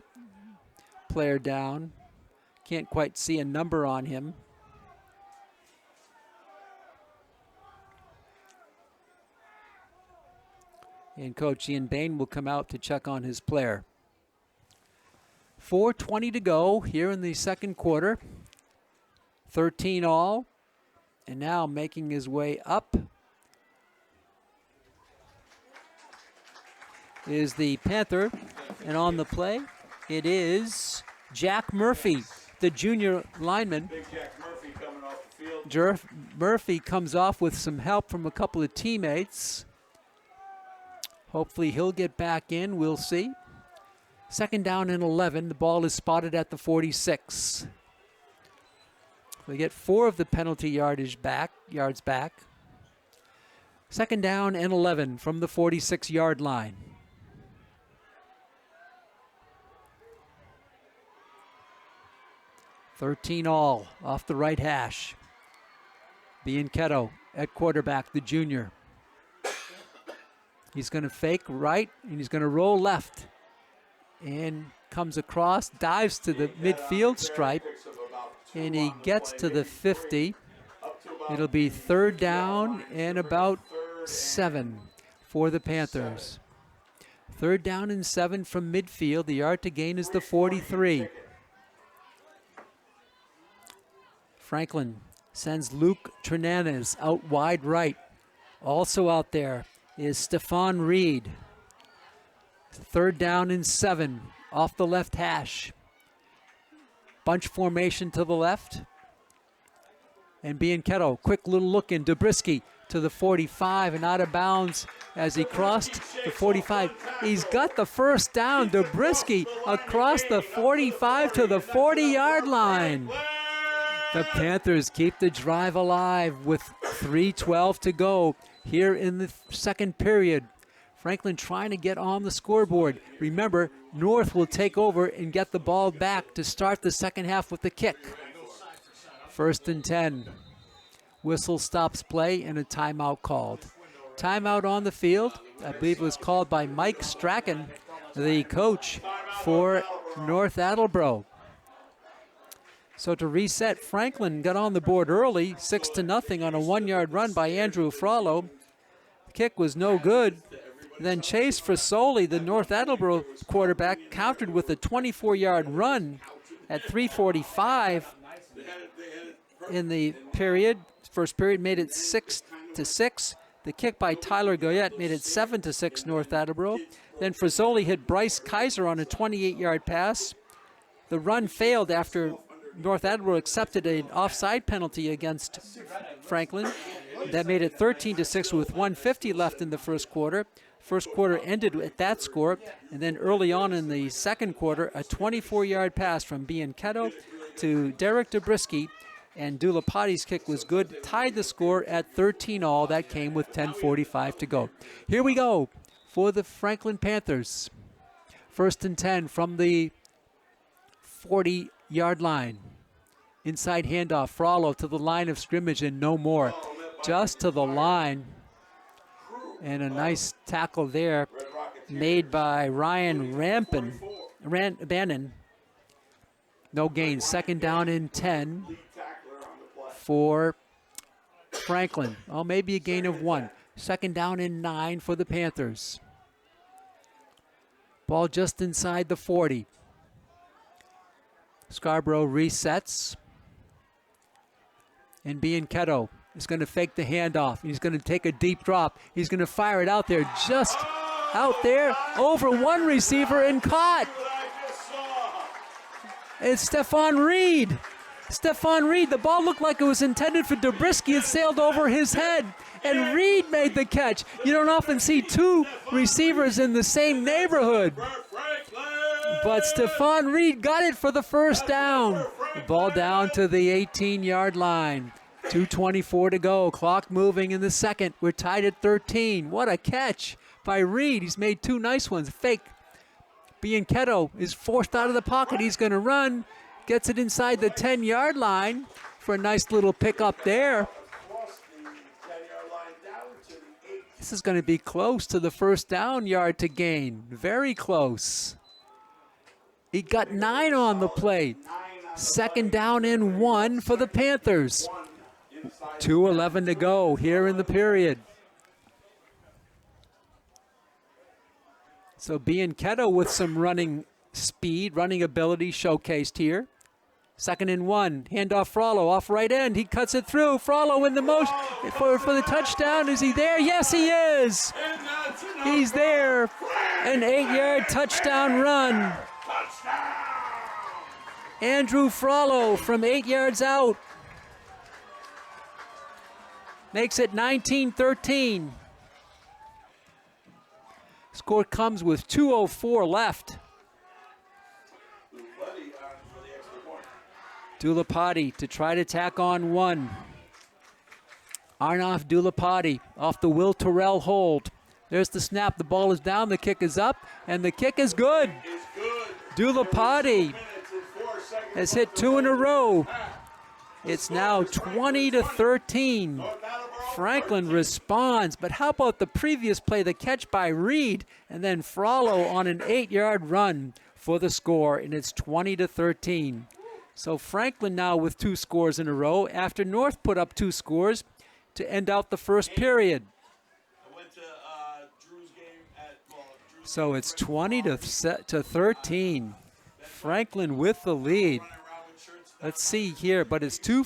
player down. Can't quite see a number on him. And Coach Ian Bain will come out to check on his player. 4:20 to go here in the second quarter. 13 all. And now making his way up is the Panther. And on the play, it is Jack Murphy, the junior lineman. Big Jack Murphy coming off the field. Murphy comes off with some help from a couple of teammates. Hopefully he'll get back in, we'll see. 2nd down and 11, the ball is spotted at the 46. We get 4 of the penalty yards back. 2nd down and 11 from the 46-yard line. $13 all off the right hash. Bianchetto at quarterback, the junior. He's going to fake right, and he's going to roll left. And comes across, dives to the midfield stripe, and he gets to the 50. It'll be 3rd down and about 7. for the Panthers. 3rd down and 7 from midfield. The yard to gain is the 43. Franklin sends Luke Ternanez out wide right. Also out there is Stephon Reed. 3rd down and 7 off the left hash. Bunch formation to the left. And Bianchetto, quick little look in. Dobrisky to the 45 and out of bounds as he crossed the 45. He's got the first down. Dobrisky across the 45 to the 40-yard line. The Panthers keep the drive alive with 3:12 to go here in the second period. Franklin trying to get on the scoreboard. Remember, North will take over and get the ball back to start the second half with the kick. 1st and 10. Whistle stops play and a timeout called. Timeout on the field. I believe it was called by Mike Strachan, the coach for North Attleboro. So to reset, Franklin got on the board early, 6-0 on a 1-yard run by Andrew Frollo. The kick was no good. Then Chase Frasoli, the North Attleboro quarterback, countered with a 24-yard run at 3:45 in the period. First period made it 6-6. The kick by Tyler Goyette made it 7-6 North Attleboro. Then Frasoli hit Bryce Kaiser on a 28-yard pass. The run failed after North Attleboro accepted an offside penalty against Franklin. That made it 13-6 with 1:50 left in the first quarter. First quarter ended at that score, and then early on in the second quarter, a 24-yard pass from Bianchetto to Derek Dobrisky, and Dulapati's kick was good, tied the score at 13-all. That came with 10:45 to go. Here we go for the Franklin Panthers. 1st and 10 from the 40-yard line. Inside handoff, Frollo to the line of scrimmage and no more. Just to the line. And a nice tackle there made by Ryan Bannon. No gain. 2nd down and 10 for Franklin. Oh, maybe a gain of 1. 2nd down and 9 for the Panthers. Ball just inside the 40. Scarborough resets. And Bianchetto is going to fake the handoff. He's going to take a deep drop. He's going to fire it out there, just out there, over one receiver and caught. It's Stephon Reed. Stephon Reed, the ball looked like it was intended for Dobrisky. It sailed over his head, and Reed made the catch. You don't often see 2 receivers in the same neighborhood. But Stephon Reed got it for the first down. The ball down to the 18-yard line. 2:24 to go. Clock moving in the second. We're tied at 13. What a catch by Reed. He's made 2 nice ones. Fake. Bianchetto is forced out of the pocket. He's going to run. Gets it inside the 10-yard line for a nice little pickup there. This is going to be close to the first down yard to gain. Very close. He got 9 on the play. 2nd down and 1 for the Panthers. 2:11 to go here in the period. So Bianchetto with some running speed, running ability showcased here. 2nd and 1. Handoff Frollo off right end. He cuts it through. Frollo in the motion for the touchdown. Is he there? Yes, he is. He's there. An 8-yard touchdown run. Andrew Frollo from 8 yards out. Makes it 19-13. Score comes with 2:04 left. Dulapati to try to tack on 1. Arnav Dulapati off the Will Terrell hold. There's the snap. The ball is down. The kick is up. And the kick is good. Dulapati has hit 2 in a row. It's now 20-13. Franklin responds, but how about the previous play, the catch by Reed, and then Frollo on an 8-yard run for the score, and it's 20-13. So Franklin now with 2 scores in a row after North put up 2 scores to end out the first period. I went to Drew's game at Drew's So it's 20 to 13. Franklin with the lead. Let's see here, but it's two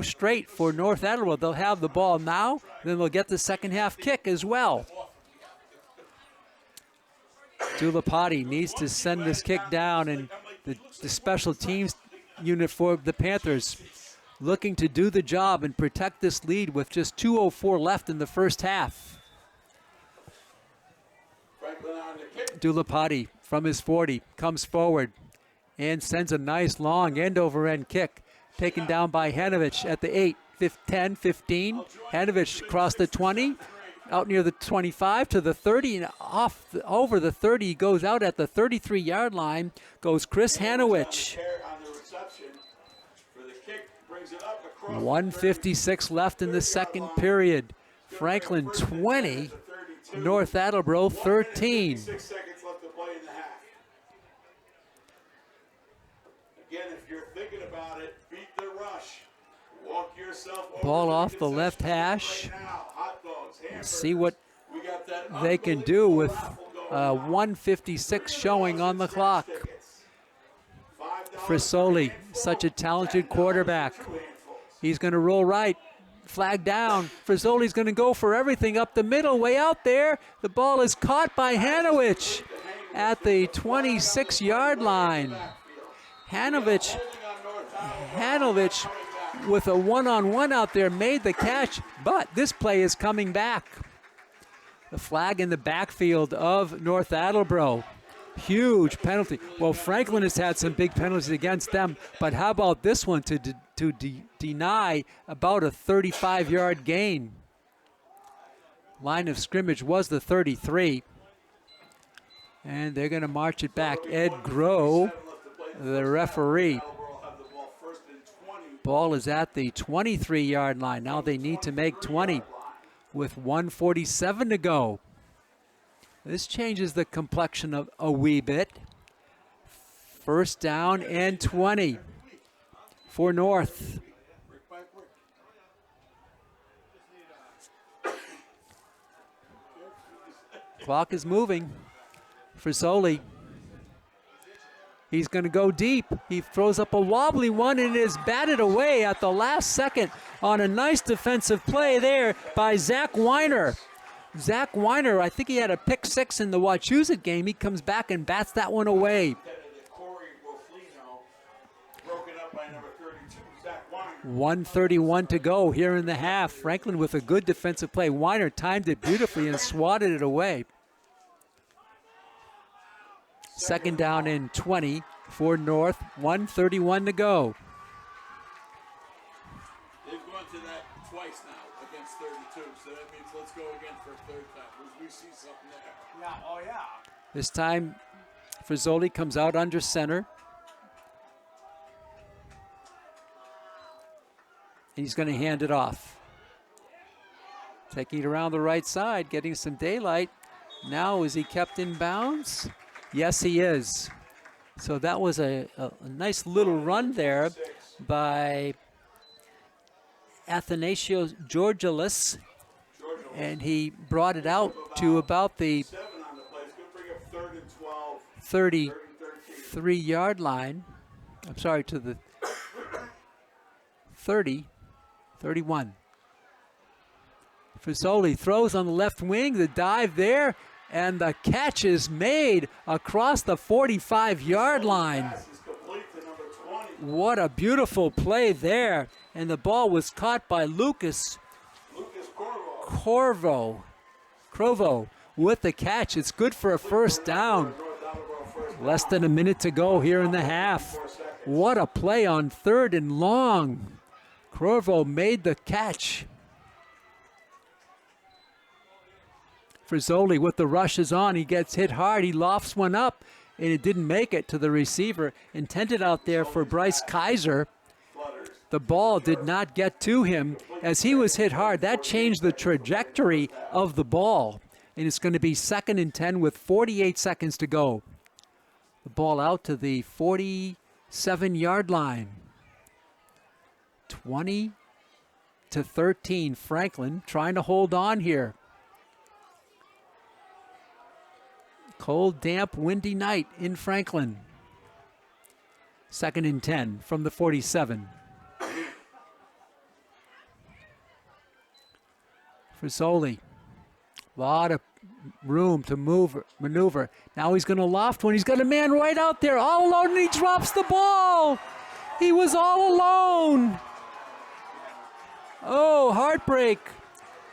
straight for North Attleboro. They'll have the ball now, then they'll get the second half kick as well. Dulapati needs to send this kick down, and the special teams unit for the Panthers looking to do the job and protect this lead with just 2:04 left in the first half. Dulapati from his 40 comes forward and sends a nice long end-over-end kick, taken down by Hanovich at the 8, 10, 15. Hanovich across the 20, out near the 25 to the 30, and over the 30. He goes out at the 33-yard line, goes Chris Hanovich. 1:56 left in the second period. Franklin 20, North Attleboro 13. Ball off the left hash. See what they can do with 1:56 showing on the clock. Frisoli, such a talented quarterback. He's going to roll right. Flag down. Frisoli's going to go for everything up the middle, way out there. The ball is caught by Hanovich at the 26-yard line. Hanovich with a one-on-one out there made the catch, but this play is coming back. The flag in the backfield of North Attleboro. Huge penalty. Well, Franklin has had some big penalties against them, but how about this one to deny about a 35-yard gain? Line of scrimmage was the 33. And they're going to march it back. Ed Groh, the referee. Ball is at the 23-yard line. Now they need to make 20 with 1:47 to go. This changes the complexion of a wee bit. First down and 20 for North. Clock is moving. Frisoli. He's going to go deep. He throws up a wobbly one and is batted away at the last second on a nice defensive play there by Zach Weiner. Zach Weiner, I think he had a pick six in the Wachusett game. He comes back and bats that one away. 1:31 to go here in the half. Franklin with a good defensive play. Weiner timed it beautifully and swatted it away. Second down and 20 for North. 1:31 to go. They've gone to that twice now against 32, so that means let's go again for a third time. We see something there. Yeah, oh yeah. This time, Frisoli comes out under center. He's going to hand it off. Taking it around the right side, getting some daylight. Now, is he kept in bounds? Yes, he is. So that was a nice little run there by Athanasios Georgilis, and he brought it out to about the 33-yard line. I'm sorry, to the 31. Frisoli throws on the left wing, the dive there, and the catch is made across the 45-yard line. What a beautiful play there. And the ball was caught by Lucas Corvo with the catch. It's good for a first down. Less than a minute to go here in the half. What a play on third and long. Corvo made the catch. Frisoli with the rushes on. He gets hit hard. He lofts one up, and it didn't make it to the receiver. Intended out there for Bryce Kaiser. The ball did not get to him as he was hit hard. That changed the trajectory of the ball. And it's going to be 2nd and 10 with 48 seconds to go. The ball out to the 47-yard line. 20 to 13. Franklin trying to hold on here. Cold, damp, windy night in Franklin. 2nd and 10 from the 47. Frisoli. A lot of room to maneuver. Now he's going to loft one. He's got a man right out there, all alone, and he drops the ball. He was all alone. Oh, heartbreak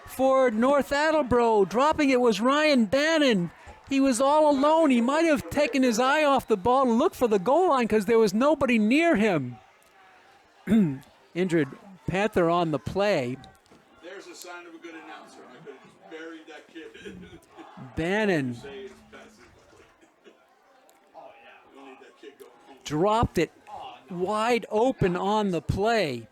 for North Attleboro. Dropping it was Ryan Bannon. He was all alone. He might have taken his eye off the ball and looked for the goal line because there was nobody near him. Injured Panther on the play. There's a sign of a good announcer. I could have just buried that kid. Bannon Say it's passive. We don't need that kid going home. dropped it wide open on the play.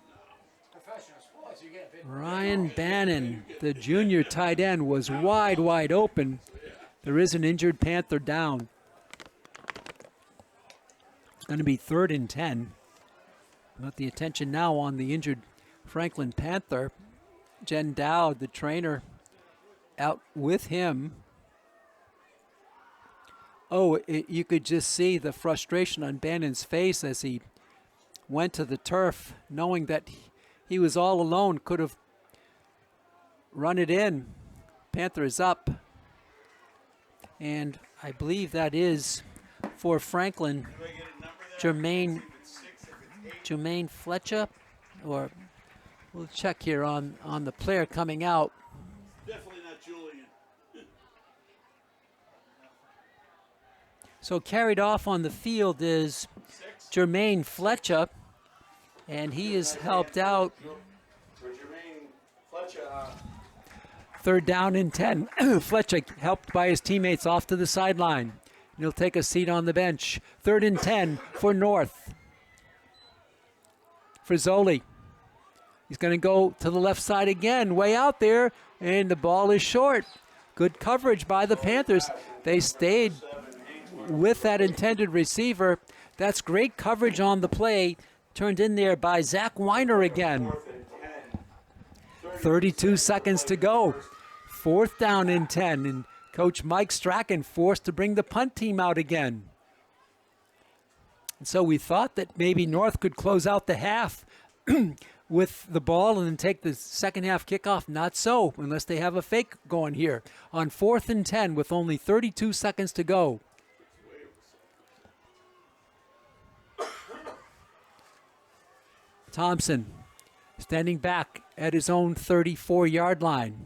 Professional sports, you get big. Ryan Bannon, the junior tight end, was wide open. There is an injured Panther down. It's going to be 3rd and 10. Got the attention now on the injured Franklin Panther. Jen Dowd, the trainer, out with him. Oh, you could just see the frustration on Bannon's face as he went to the turf, knowing that he was all alone, could have run it in. Panther is up. And I believe that is for Franklin, Jermaine Fletcher, or we'll check here on the player coming out. Definitely not Julian. So carried off on the field is Jermaine Fletcher, and he is helped out. For Jermaine Fletcher, 3rd down and 10. Fletcher helped by his teammates off to the sideline. He'll take a seat on the bench. 3rd and 10 for North. Frisoli. He's going to go to the left side again, way out there, and the ball is short. Good coverage by the Panthers. They stayed with that intended receiver. That's great coverage on the play. Turned in there by Zach Weiner again. 32 seconds to go. 4th down and 10. And Coach Mike Strachan forced to bring the punt team out again. And so we thought that maybe North could close out the half with the ball and then take the second half kickoff. Not so, unless they have a fake going here. On 4th and 10 with only 32 seconds to go. Thompson standing back at his own 34-yard line.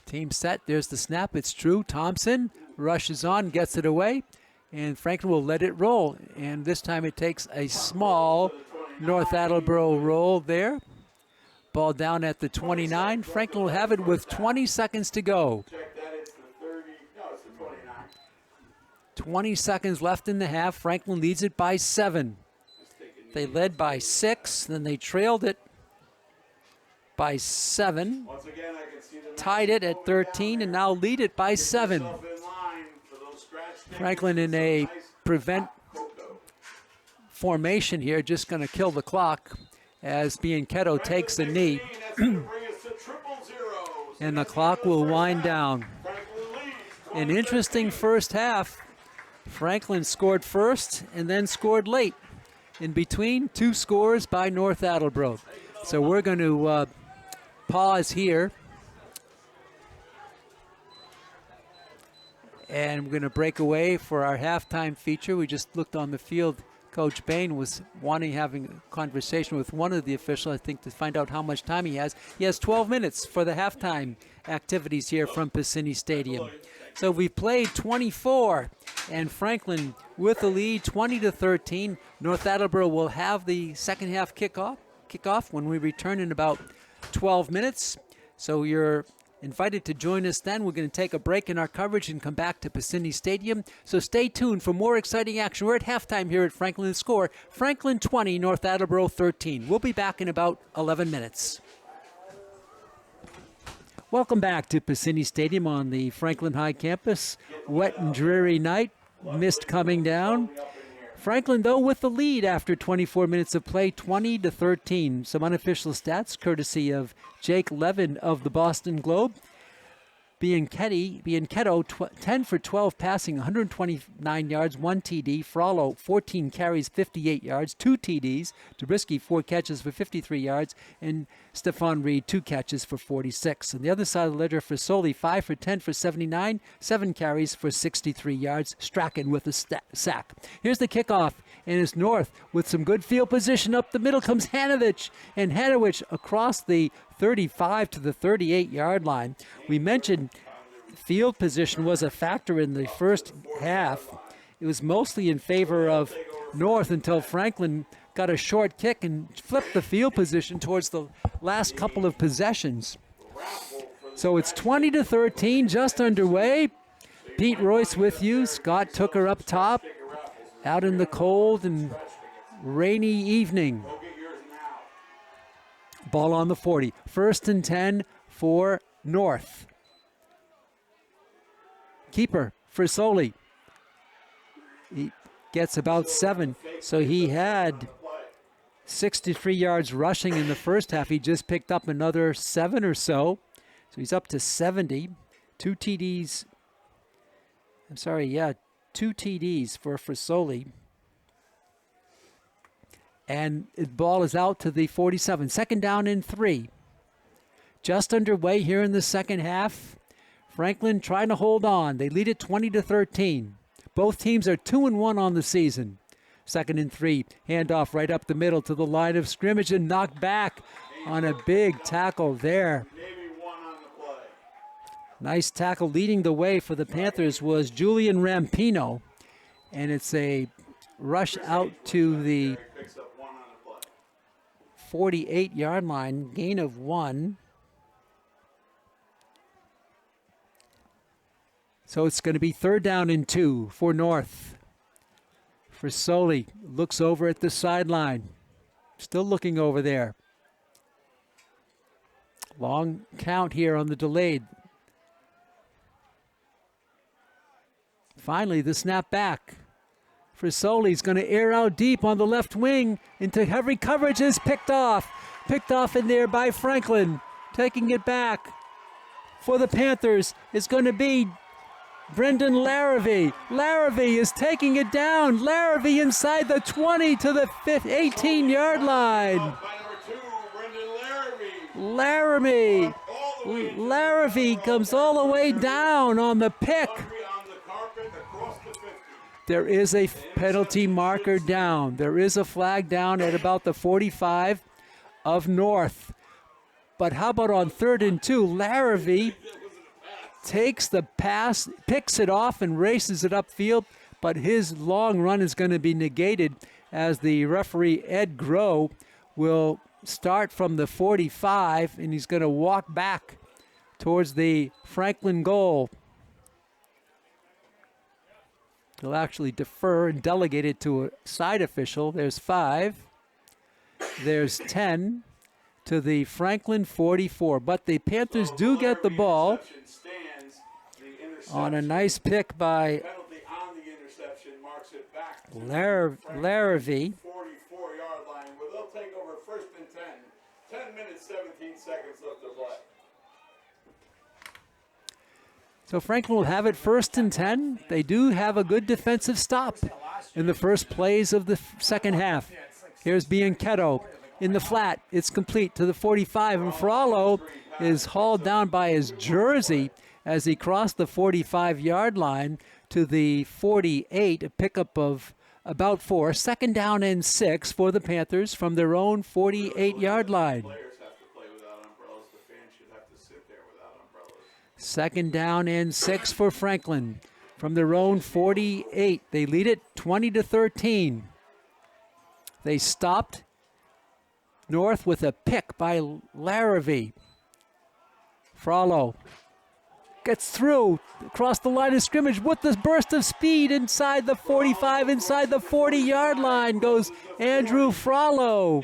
Team set. There's the snap. It's true. Thompson rushes on, gets it away, and Franklin will let it roll. And this time it takes a small North Attleboro roll there. Ball down at the 29. Franklin will have it with 20 seconds to go. check that, it's the 30, no, it's the 29. 20 seconds left in the half. Franklin leads it by 7. They led by 6, then they trailed it by 7. Once again, I can see the Tied it at 13 and now lead it by 7. in line for those scratch tickets. Franklin in a prevent formation here, just going to kill the clock as Bianchetto takes the knee. That's gonna bring us to 0-0. And the clock will wind down. Franklin leads An interesting first half. Franklin scored first and then scored late. In between, 2 scores by North Attleboro. So we're going to pause here. And we're going to break away for our halftime feature. We just looked on the field. Coach Bain was having a conversation with one of the officials, I think, to find out how much time he has. He has 12 minutes for the halftime activities here from Piscini Stadium. So we played 24, and Franklin with the lead, 20-13. North Attleboro will have the second half kickoff when we return in about 12 minutes. So you're invited to join us then. We're going to take a break in our coverage and come back to Piscini Stadium. So stay tuned for more exciting action. We're at halftime here at Franklin. The score, Franklin 20, North Attleboro 13. We'll be back in about 11 minutes. Welcome back to Piscini Stadium on the Franklin High campus. Wet and dreary night, mist coming down. Franklin, though, with the lead after 24 minutes of play, 20-13. Some unofficial stats, courtesy of Jake Levin of the Boston Globe. Bianchetto, 10 for 12 passing, 129 yards, 1 TD. Frollo, 14 carries, 58 yards, 2 TDs. Trubisky, 4 catches for 53 yards. And Stephon Reed, 2 catches for 46. On the other side of the ledger for Soli, 5 for 10 for 79, 7 carries for 63 yards. Strachan with a sack. Here's the kickoff, and it's North with some good field position. Up the middle comes Hanovich, and Hanovich across the 35 to the 38-yard line. We mentioned field position was a factor in the first half. It was mostly in favor of North until Franklin got a short kick and flipped the field position towards the last couple of possessions. So it's 20-13, just underway. Pete Royce with you. Scott Tooker up top, out in the cold and rainy evening. Ball on the 40. 1st and 10 for North. Keeper for Soli. He gets about 7. So he had 63 yards rushing in the first half. He just picked up another 7 or so. So he's up to 70. 2 TDs. I'm sorry, 2 TDs for Soli. And the ball is out to the 47. 2nd down and 3. Just underway here in the second half. Franklin trying to hold on. They lead it 20-13. Both teams are 2-1 on the season. 2nd and 3. Handoff right up the middle to the line of scrimmage and knocked back on a big tackle there. Nice tackle. Leading the way for the Panthers was Julian Rampino. And it's a rush out to the 48-yard line, gain of 1. So it's going to be 3rd down and 2 for North. For Soli, looks over at the sideline. Still looking over there. Long count here on the delayed. Finally, the snap back. For Soli, he's going to air out deep on the left wing into heavy coverage. Is picked off. Picked off in there by Franklin. Taking it back for the Panthers is going to be Brendan Larrabee. Larrabee is taking it down. Larrabee inside the 20 to the 18-yard line. Larrabee comes all the way down on the pick. There is a penalty marker down. There is a flag down at about the 45 of North. But how about on 3rd and 2? Larrabee takes the pass, picks it off, and races it upfield. But his long run is going to be negated as the referee, Ed Groh, will start from the 45, and he's going to walk back towards the Franklin goal. He'll actually defer and delegate it to a side official. There's 5. There's 10 to the Franklin 44. But the Panthers do get the ball on a nice pick by Larrabee. 44-yard line, where they'll take over 1st and 10. 10 minutes, 17 seconds left to play. So Franklin will have it 1st and 10. They do have a good defensive stop in the first plays of the second half. Here's Bianchetto in the flat. It's complete to the 45, and Frollo is hauled down by his jersey as he crossed the 45-yard line to the 48, a pickup of about 4. 2nd down and 6 for the Panthers from their own 48-yard line. 2nd down and 6 for Franklin from their own 48. They lead it 20-13. They stopped North with a pick by Larrabee. Frollo gets through across the line of scrimmage with this burst of speed inside the 45, inside the 40-yard line goes Andrew Frollo.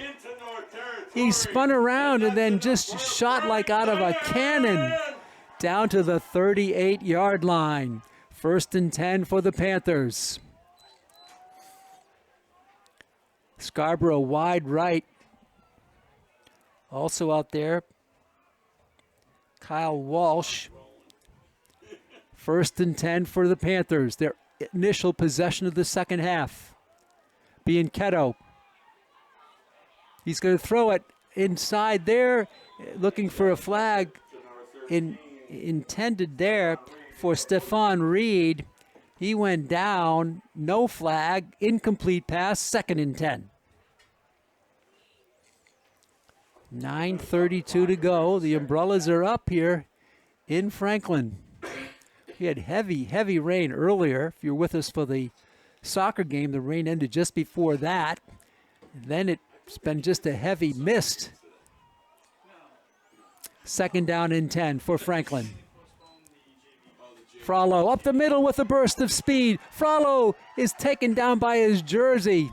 He spun around and then just shot like out of a cannon down to the 38-yard line. 1st and 10 for the Panthers. Scarborough wide right. Also out there, Kyle Walsh. 1st and 10 for the Panthers. Their initial possession of the second half. Bianchetto. He's going to throw it inside there, looking for a flag intended there for Stephon Reed. He went down, no flag, incomplete pass, 2nd and 10. 9:32 to go. The umbrellas are up here in Franklin. We had heavy rain earlier. If you're with us for the soccer game, the rain ended just before that. And then it's been just a heavy mist. 2nd down and 10 for Franklin. Frollo up the middle with a burst of speed. Frollo is taken down by his jersey.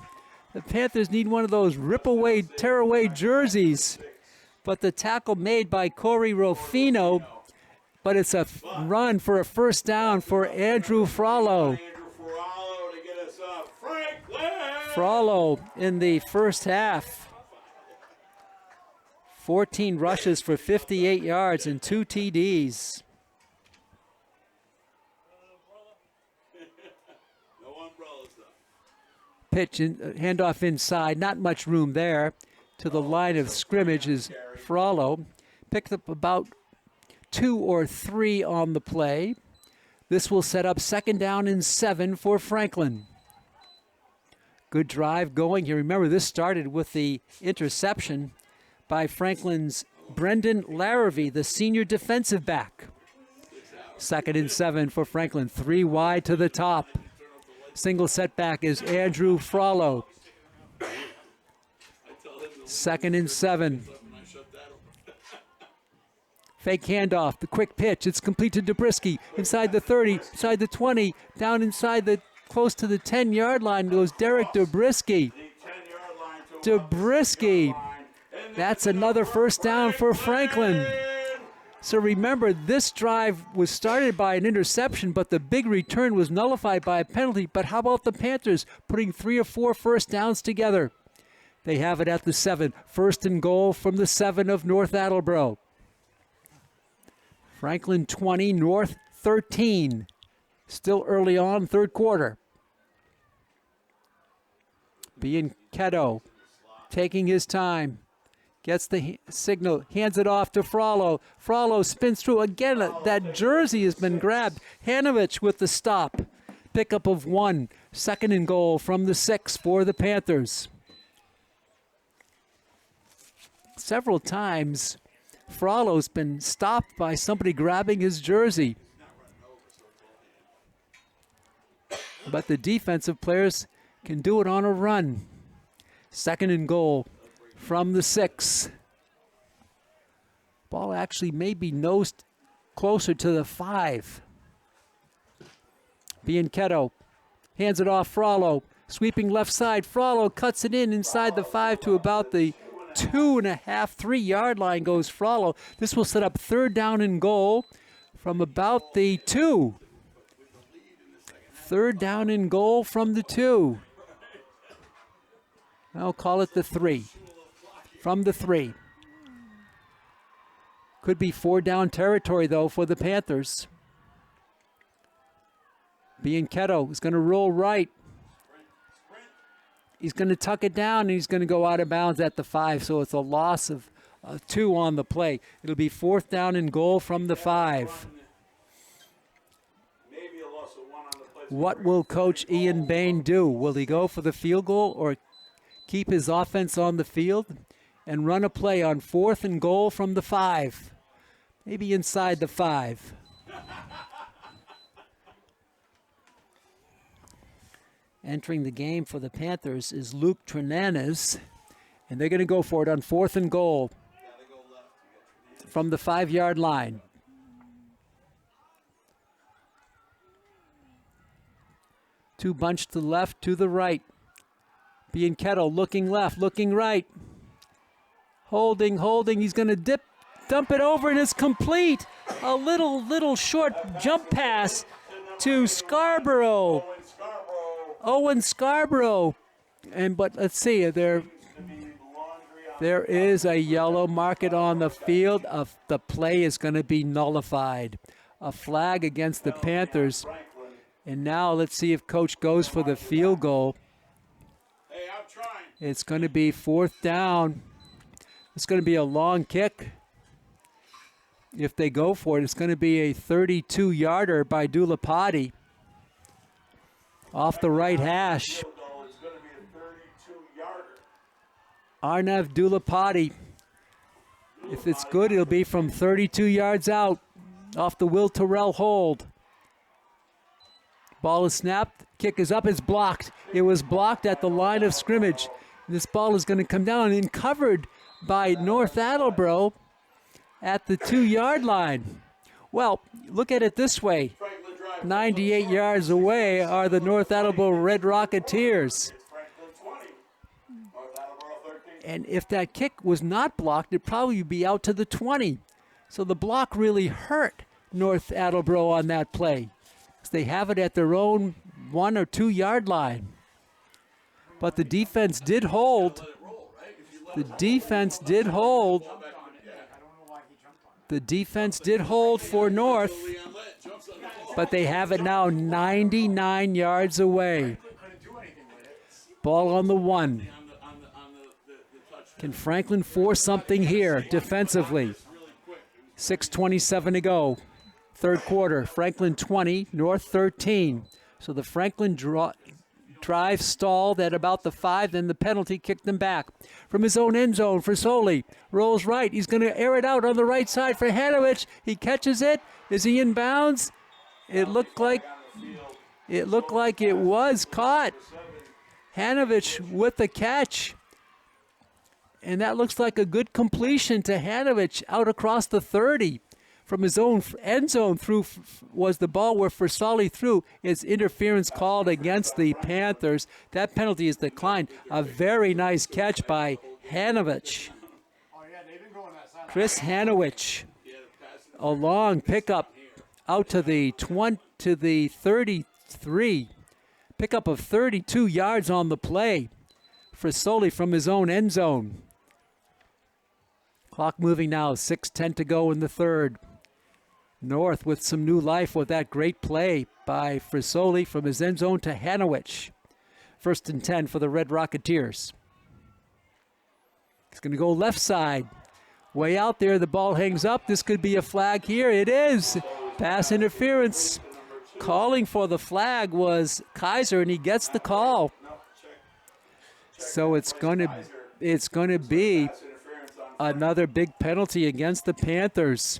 The Panthers need one of those rip-away, tear-away jerseys. But the tackle made by Corey Rofino, but it's a run for a 1st down for Andrew Frollo. Frollo in the first half. 14 rushes for 58 yards and 2 TDs. Pitch, handoff inside, not much room there. To the line of scrimmage is Frollo. Picked up about 2 or 3 on the play. This will set up 2nd down and 7 for Franklin. Good drive going here. Remember, this started with the interception by Franklin's Brendan Larrabee, the senior defensive back. 2nd and 7 for Franklin. 3 wide to the top. Single setback is Andrew Frollo. 2nd and 7. Fake handoff, the quick pitch. It's complete to Dobrisky. Inside the 30, inside the 20, down inside the close to the 10-yard line goes Derek Dobrisky. Dobrisky. That's another 1st down for Franklin. So remember, this drive was started by an interception, but the big return was nullified by a penalty. But how about the Panthers putting 3 or 4 first downs together? They have it at the 7. 1st and goal from the 7 of North Attleboro. Franklin 20, North 13. Still early on, 3rd quarter. Bianchetto taking his time. Gets the signal, hands it off to Frollo. Frollo spins through. Again, that jersey has been grabbed. Hanovich with the stop. Pickup of 1. 2nd and goal from the 6 for the Panthers. Several times, Frollo's been stopped by somebody grabbing his jersey. But the defensive players can do it on a run. 2nd and goal from the 6. Ball actually may be nosed closer to the 5. Bianchetto hands it off Frollo. Sweeping left side. Frollo cuts it inside the 5 to about the 2.5, 3 yard line goes Frollo. This will set up 3rd down and goal from about the 2. 3rd down and goal from the 2. I'll call it the 3. From the 3. Could be 4 down territory, though, for the Panthers. Bianchetto is going to roll right. He's going to tuck it down, and he's going to go out of bounds at the 5, so it's a loss of 2 on the play. It'll be 4th down and goal from the 5. What will Coach Ian Bain do? Will he go for the field goal or keep his offense on the field and run a play on 4th and goal from the 5? Maybe inside the 5. Entering the game for the Panthers is Luke Trenanes, and they're going to go for it on 4th and goal from the 5 yard line. Two bunched to the left, to the right. Bianchetto looking left, looking right. Holding. He's going to dump it over, and it's complete. A little short jump pass to Scarborough. Owen Scarborough But let's see, there is a yellow market on the field. The play is going to be nullified. A flag against the Panthers. And now let's see if Coach goes for the field goal. Hey, I'm trying. It's going to be 4th down. It's going to be a long kick. If they go for it, it's going to be a 32-yarder by Dulapati off the right hash. It's going to be a 32-yarder. Arnav Dulapati. If it's good, it'll be from 32 yards out off the Will Terrell hold. Ball is snapped. Kick is up. It's blocked. It was blocked at the line of scrimmage. This ball is going to come down and covered by North Attleboro at the 2-yard line. Well, look at it this way. 98 yards away are the North Attleboro Red Rocketeers. And if that kick was not blocked, it'd probably be out to the 20. So the block really hurt North Attleboro on that play. They have it at their own 1 or 2 yard line. But the defense did hold. The defense did hold. The defense did hold for North. But they have it now 99 yards away. Ball on the 1. Can Franklin force something here defensively? 6:27 to go. Third quarter, Franklin 20, North 13. So the Franklin drive stalled at about the 5, then the penalty kicked them back. From his own end zone for Soli. Rolls right. He's going to air it out on the right side for Hanovich. He catches it. Is he in bounds? It looked like it was caught. Hanovich with the catch. And that looks like a good completion to Hanovich out across the 30. From his own end zone through was the ball where Forsali threw. It's interference called against the Panthers. That penalty is declined. A very nice catch by Hanovich. Chris Hanovich. A long pickup out to the 33. Pickup of 32 yards on the play for Soli from his own end zone. Clock moving now, 6:10 to go in the third. North with some new life with that great play by Frisoli from his end zone to Hanowich. 1st and 10 for the Red Rocketeers. He's going to go left side. Way out there, the ball hangs up. This could be a flag here. It is. Pass interference. Calling for the flag was Kaiser, and he gets the call. So it's going to be another big penalty against the Panthers.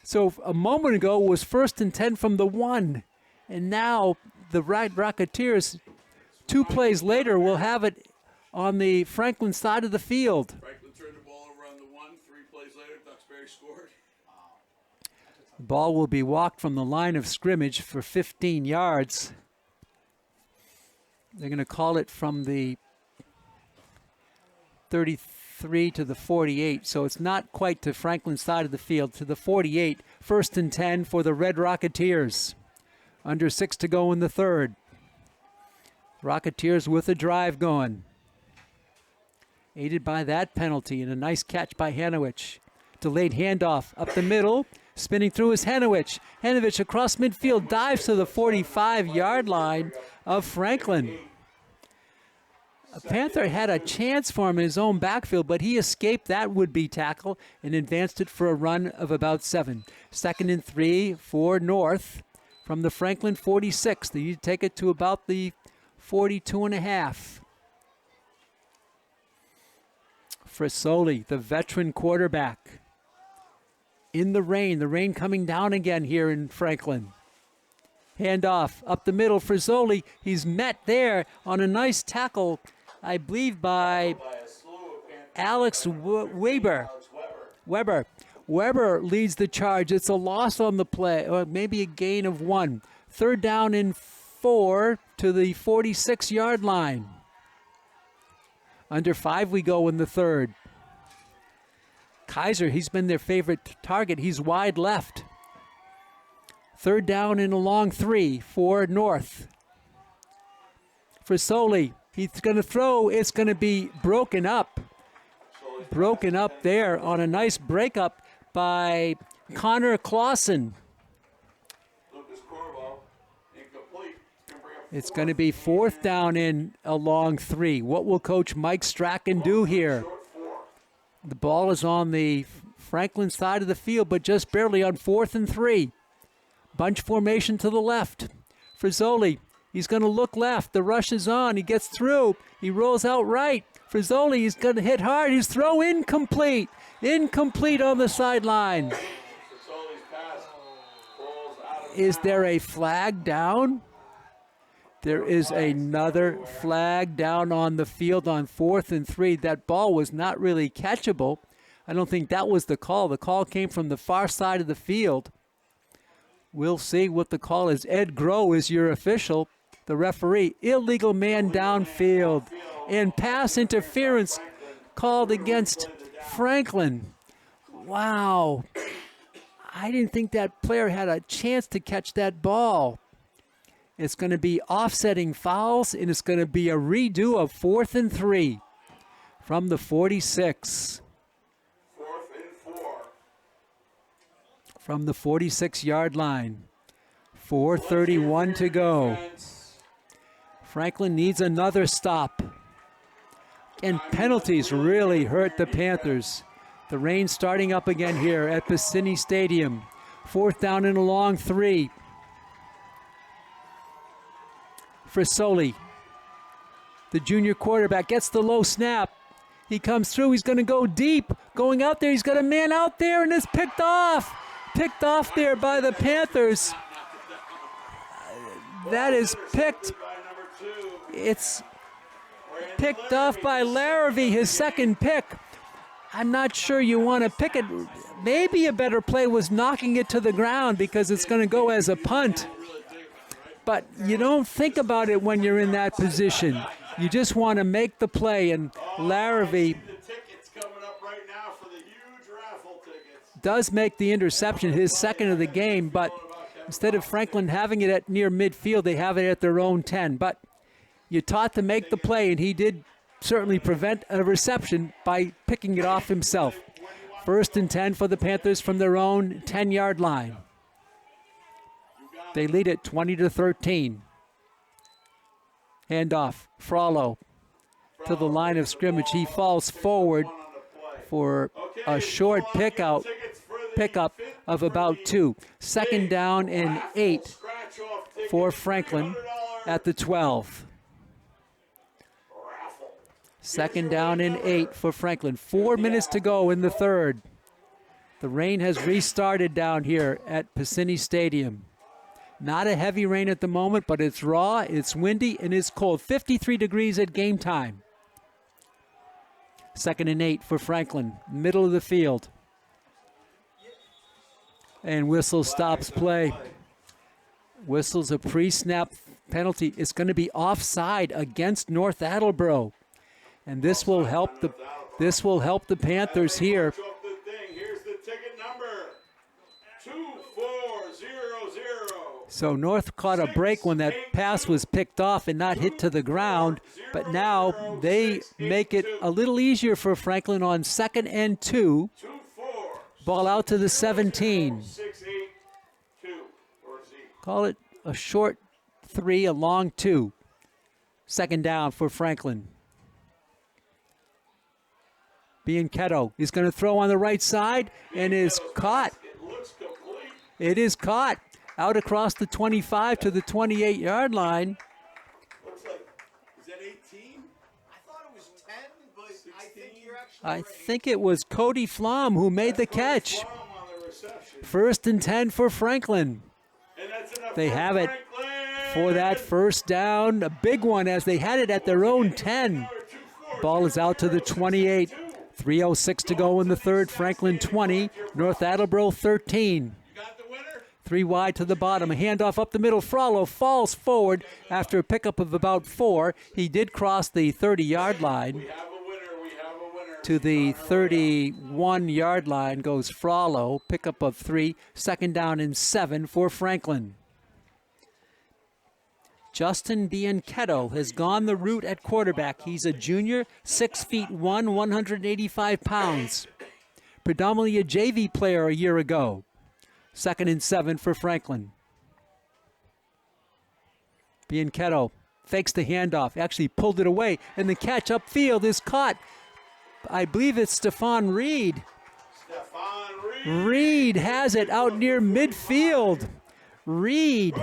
So a moment ago was 1st and 10 from the 1. And now the Red Rocketeers, 2 plays later, will have it on the Franklin side of the field. Franklin turned the ball over on the 1. 3 plays later, Duxbury scored. The ball will be walked from the line of scrimmage for 15 yards. They're going to call it from the 33 to the 48, so it's not quite to Franklin's side of the field, to the 48. 1st and 10 for the Red Rocketeers. Under 6 to go in the third. Rocketeers with a drive going. Aided by that penalty and a nice catch by Hanowich. Delayed handoff up the middle. Spinning through is Hanowich. Hanowich across midfield dives to the 45-yard line of Franklin. A Panther had a chance for him in his own backfield, but he escaped that would-be tackle and advanced it for a run of about 7. 2nd and 3 for North from the Franklin 46. They need to take it to about the 42.5. Frisoli, the veteran quarterback. In the rain coming down again here in Franklin. Handoff up the middle for Zoli. He's met there on a nice tackle, I believe, by Alex Weber. Weber leads the charge. It's a loss on the play, or maybe a gain of 1. 3rd down and 4 to the 46-yard line. Under 5 we go in the third. Kaiser, he's been their favorite target. He's wide left. 3rd down and a long 3 for North. For Soli, He's going to throw. It's going to be broken up. Broken up there on a nice breakup by Connor Clausen. It's going to be 4th down in a long 3. What will Coach Mike Strachan do here? The ball is on the Franklin side of the field, but just barely on 4th and 3. Bunch formation to the left. Frizzoli, he's going to look left. The rush is on. He gets through. He rolls out right. Frizzoli, he's going to hit hard. His throw incomplete. Incomplete on the sideline. Is there a flag down? There is another flag down on the field on 4th and 3. That ball was not really catchable. I don't think that was the call. The call came from the far side of the field. We'll see what the call is. Ed Groh is your official, the referee. Illegal man downfield and pass interference called against Franklin. Wow. I didn't think that player had a chance to catch that ball. It's going to be offsetting fouls, and it's going to be a redo of 4th and 3 from the 46. 4th and 4. From the 46-yard line. 4:31 to go. Franklin needs another stop. And penalties really hurt the Panthers. The rain starting up again here at Varsity Stadium. 4th down and a long 3. Frizzoli, the junior quarterback, gets the low snap. He comes through. He's going to go deep. Going out there. He's got a man out there, and it's picked off. Picked off there by the Panthers. That is picked. It's picked off by Larrabee, his second pick. I'm not sure you want to pick it. Maybe a better play was knocking it to the ground because it's going to go as a punt. But you don't think about it when you're in that position. You just want to make the play, and Larrabee does make the interception, his second of the game, but instead of Franklin having it at near midfield, they have it at their own 10. But you taught to make the play, and he did certainly prevent a reception by picking it off himself. 1st and 10 for the Panthers from their own 10-yard line. They lead it 20-13. Handoff, Frollo to the line of scrimmage. He falls forward for a short pickup of about 2. 2nd down and 8 for Franklin at the 12. 2nd down and 8 for Franklin. 4 minutes to go in the 3rd. The rain has restarted down here at Varsity Stadium. Not a heavy rain at the moment, but it's raw, it's windy, and it's cold. 53 degrees at game time. 2nd and 8 for Franklin, middle of the field. And whistle stops play. Whistles a pre-snap penalty. It's going to be offside against North Attleboro. And this will help the Panthers here. Here's the ticket number 2400. So North caught a break when that pass was picked off and not hit to the ground, but now they make it a little easier for Franklin on 2nd and 2. Ball out to the 17. Call it a short 3, a long 2. 2nd down for Franklin. Bianchetto is going to throw on the right side and is caught. It is caught out across the 25 to the 28-yard line. Looks like, is that 18? I thought it was 10, but 16? I think you're actually I think it was Cody Flom who made the catch. 1st and 10 for Franklin. They have it for that 1st down, a big one as they had it at their own 10. Ball is out to the 28. 3:06 to go in the 3rd. Franklin 20, North Attleboro 13. 3 wide to the bottom. A handoff up the middle. Frollo falls forward after a pickup of about 4. He did cross the 30-yard line. To the 31-yard line goes Frollo. Pickup of 3. 2nd down and 7 for Franklin. Justin Bianchetto has gone the route at quarterback. He's a junior, 6'1", 185 pounds. Predominantly a JV player a year ago. 2nd and 7 for Franklin. Bianchetto fakes the handoff, actually pulled it away, and the catch upfield is caught. I believe it's Stephon Reed. Reed has it out near midfield. Reed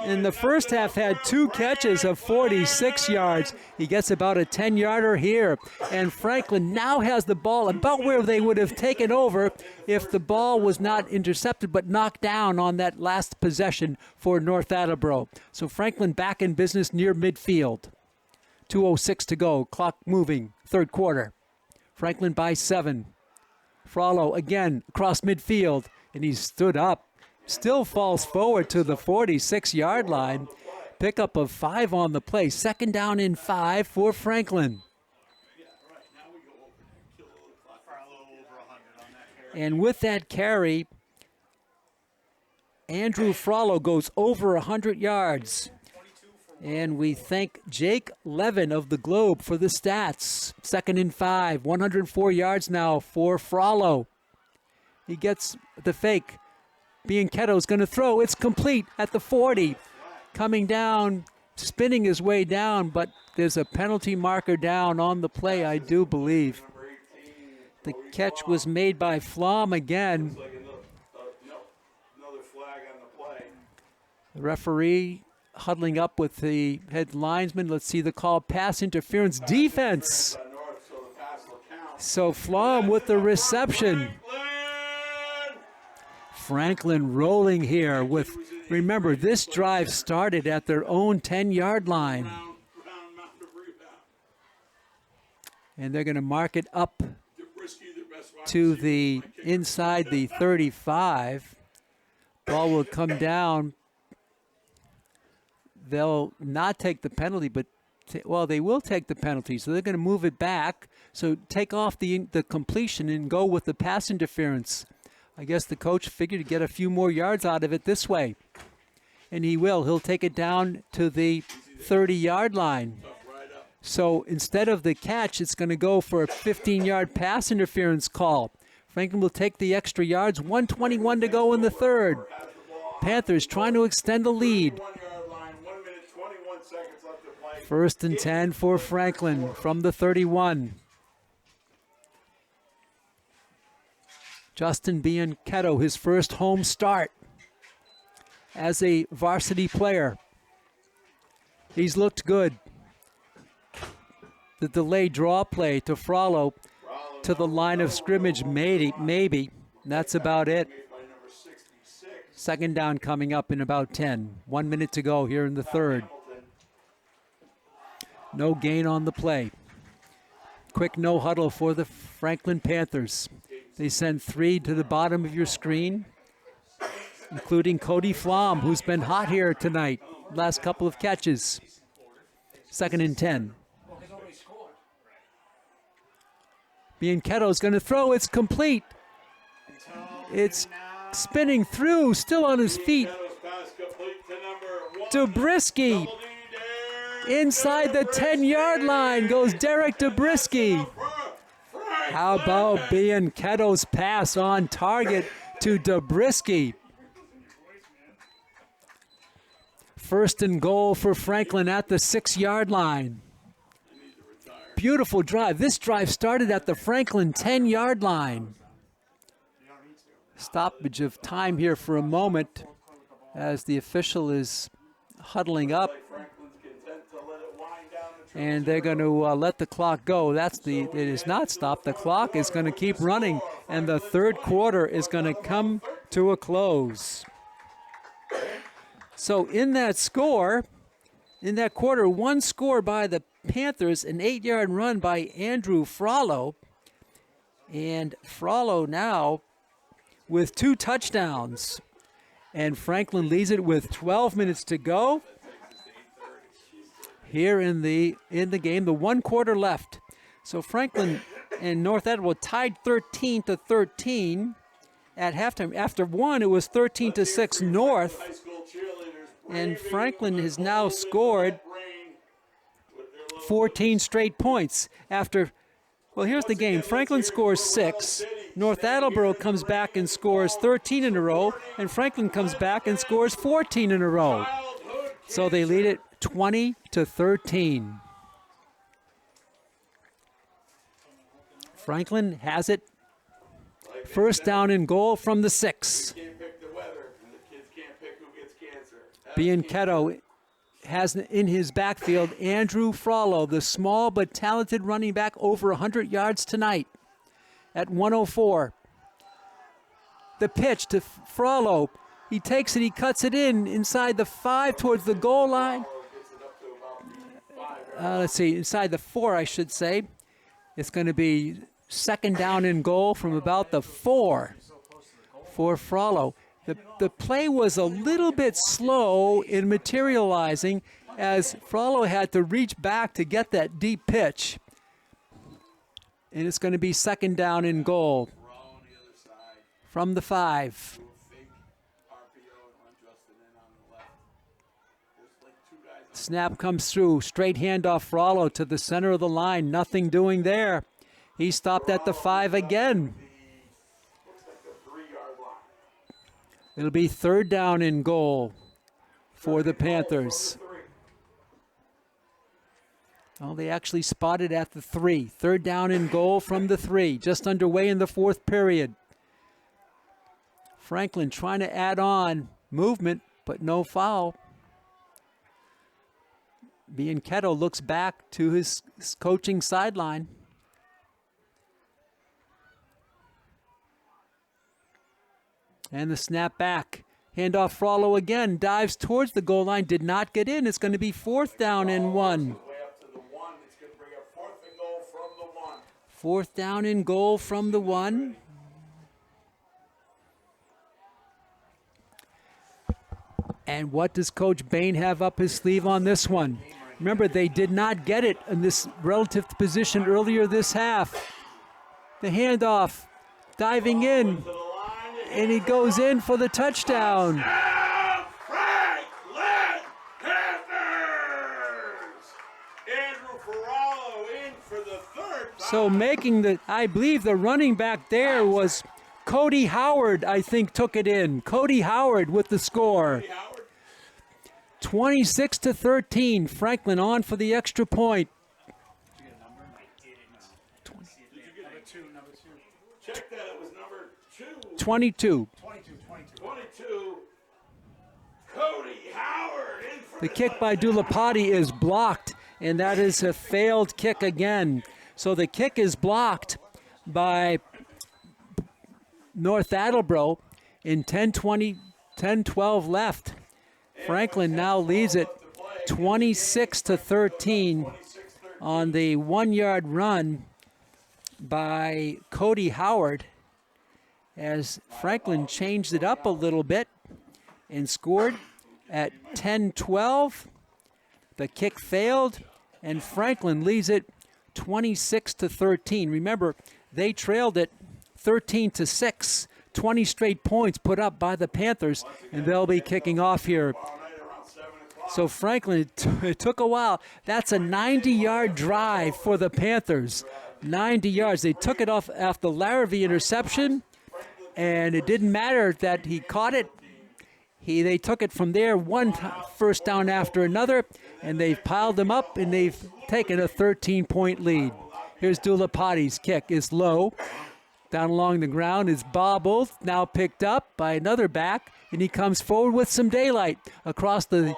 in the first half had 2 catches of 46 yards. He gets about a 10-yarder here. And Franklin now has the ball about where they would have taken over if the ball was not intercepted but knocked down on that last possession for North Attleboro. So Franklin back in business near midfield. 2:06 to go, clock moving, 3rd quarter. Franklin by 7. Frollo again across midfield, and he stood up. Still falls forward to the 46-yard line. Pickup of 5 on the play. 2nd down and 5 for Franklin. And with that carry, Andrew Frollo goes over 100 yards. And we thank Jake Levin of the Globe for the stats. 2nd and 5, 104 yards now for Frollo. He gets the fake. Bianchetto's going to throw. It's complete at the 40. Coming down, spinning his way down, but there's a penalty marker down on the play, I do believe. The catch was made by Flom again. The referee huddling up with the head linesman. Let's see the call. Pass interference defense. So Flom with the reception. Franklin rolling here with, remember, this drive started at their own 10-yard line. And they're going to mark it up to the inside the 35. Ball will come down. They'll not take the penalty, but, well, they will take the penalty. So they're going to move it back. So take off the completion and go with the pass interference. I guess the coach figured to get a few more yards out of it this way. And he will. He'll take it down to the 30-yard line. So instead of the catch, it's going to go for a 15-yard pass interference call. Franklin will take the extra yards. 1:21 to go in the 3rd. Panthers trying to extend the lead. 1st and 10 for Franklin from the 31. Justin Bianchetto, his first home start as a varsity player. He's looked good. The delayed draw play to Frollo to the line of scrimmage, maybe. That's about it. 2nd down coming up in about 10. 1 minute to go here in the 3rd. No gain on the play. Quick no huddle for the Franklin Panthers. They send 3 to the bottom of your screen, including Cody Flom, who's been hot here tonight. Last couple of catches. 2nd and 10. Bianchetto's going to throw. It's complete. It's spinning through, still on his feet. Dobrisky. Inside the 10-yard line goes Derek Dobrisky. How about Bianchetto's pass on target to Dobrisky? 1st and goal for Franklin at the 6-yard line. Beautiful drive. This drive started at the Franklin 10-yard line. Stoppage of time here for a moment as the official is huddling up. And they're going to let the clock go. It is not stopped. The clock is going to keep running, and the 3rd quarter is going to come to a close. So in that quarter, 1 score by the Panthers, an 8-yard run by Andrew Frollo. And Frollo now with 2 touchdowns. And Franklin leads it with 12 minutes to go. Here in the game, the 1 quarter left. So Franklin and North Attleboro tied 13-13 at halftime. After 1, it was 13-6 North. And Franklin has now scored 14 straight points after, well, here's the game. Franklin scores 6. North Attleboro comes back and scores 13 in a row, and Franklin comes back and scores 14 in a row. So they lead it 20-13. Franklin has it. First down and goal from the 6. Bianchetto has in his backfield Andrew Frollo, the small but talented running back, over 100 yards tonight at 104. The pitch to Frollo. He takes it, he cuts it inside the 5 towards the goal line. Let's see, inside the 4, I should say. It's going to be second down and goal from about the 4 for Frollo. The play was a little bit slow in materializing as Frollo had to reach back to get that deep pitch. And it's going to be second down and goal from the 5. Snap comes through. Straight handoff Frollo to the center of the line. Nothing doing there. He stopped at the 5 again. It'll be third down and goal for the Panthers. Oh, they actually spotted at the 3. Third down and goal from the 3. Just underway in the 4th period. Franklin trying to add on movement, but no foul. Bianchetto looks back to his coaching sideline. And the snap back. Handoff Frollo again. Dives towards the goal line. Did not get in. It's going to be fourth down and 1. Fourth down and goal from the 1. And what does Coach Bain have up his sleeve on this one? Remember, they did not get it in this relative position earlier this half. The handoff. Diving in. And he goes in for the touchdown. Franklin Panthers! Andrew Ferraro in for the third time. So making the, I believe the running back there was Cody Howard, I think, took it in. Cody Howard with the score. 26-13. Franklin on for the extra point. Check that, it was number 2. 22. 22. Cody Howard in for The kick by Dulapati is blocked, and that is a failed kick again. So the kick is blocked by North Attleboro in 10-12 left. Franklin now leads it 26-13 on the 1-yard run by Cody Howard, as Franklin changed it up a little bit and scored at 10-12. The kick failed, and Franklin leads it 26-13. Remember, they trailed it 13-6. 20 straight points put up by the Panthers, and they'll be kicking off here. So Franklin, it took a while. That's a 90-yard drive for the Panthers. 90 yards. They took it off after Larrabee interception, and it didn't matter that he caught it. They took it from there, one first down after another, and they've piled them up, and they've taken a 13-point lead. Here's Dulapati's kick. Is low. Down along the ground is bobbled, now picked up by another back, and he comes forward with some daylight across the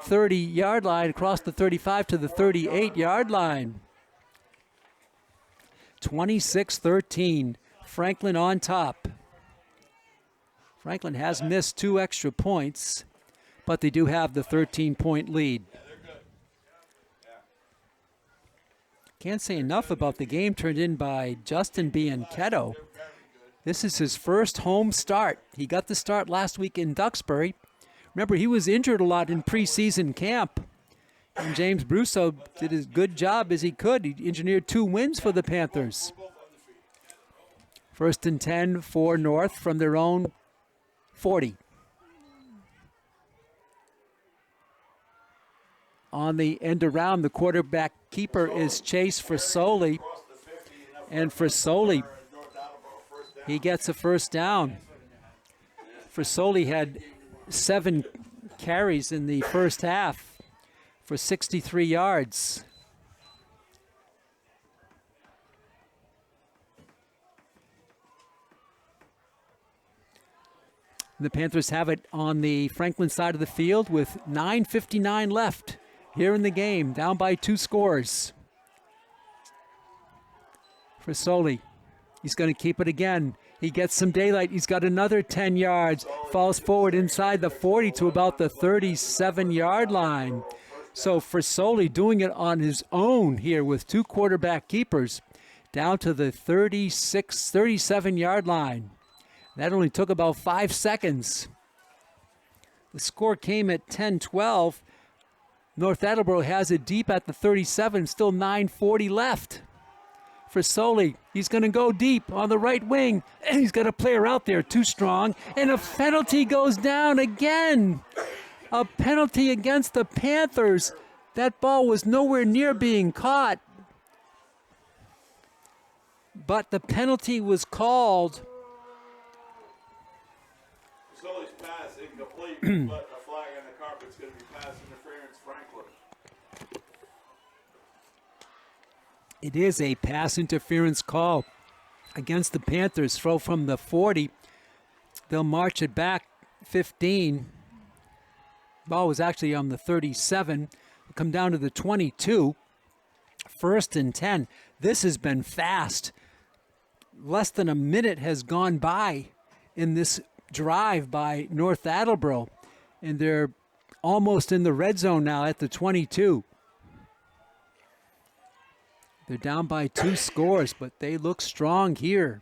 30-yard line, across the 35 to the 38-yard line. 26-13, Franklin on top. Franklin has missed 2 extra points, but they do have the 13-point lead. Can't say enough about the game turned in by Justin Bianchetto. This is his first home start. He got the start last week in Duxbury. Remember, he was injured a lot in preseason camp. And James Brusso did as good job as he could. He engineered 2 wins for the Panthers. First and 10 for North from their own 40. on the end around. The quarterback keeper is Chase Frisoli. And Frisoli, he gets a first down. Frisoli had 7 carries in the first half for 63 yards. The Panthers have it on the Franklin side of the field with 9:59 left here in the game, down by 2 scores. Frisoli, he's going to keep it again. He gets some daylight. He's got another 10 yards. Falls forward inside the 40 to about the 37-yard line. So Frisoli doing it on his own here with 2 quarterback keepers down to the 37-yard line. That only took about 5 seconds. The score came at 10-12. North Attleboro has it deep at the 37, still 9:40 left. Frisoli, he's going to go deep on the right wing. And he's got a player out there too strong. And a penalty goes down again. A penalty against the Panthers. That ball was nowhere near being caught. But the penalty was called. Frisoli's pass incomplete, but a flag on the carpet's going to be pass interference, Franklin. It is a pass interference call against the Panthers. Throw from the 40. They'll march it back 15. Ball was actually on the 37. We'll come down to the 22. 1st and 10. This has been fast. Less than a minute has gone by in this drive by North Attleboro, and they're almost in the red zone now at the 22. They're down by 2 scores, but they look strong here.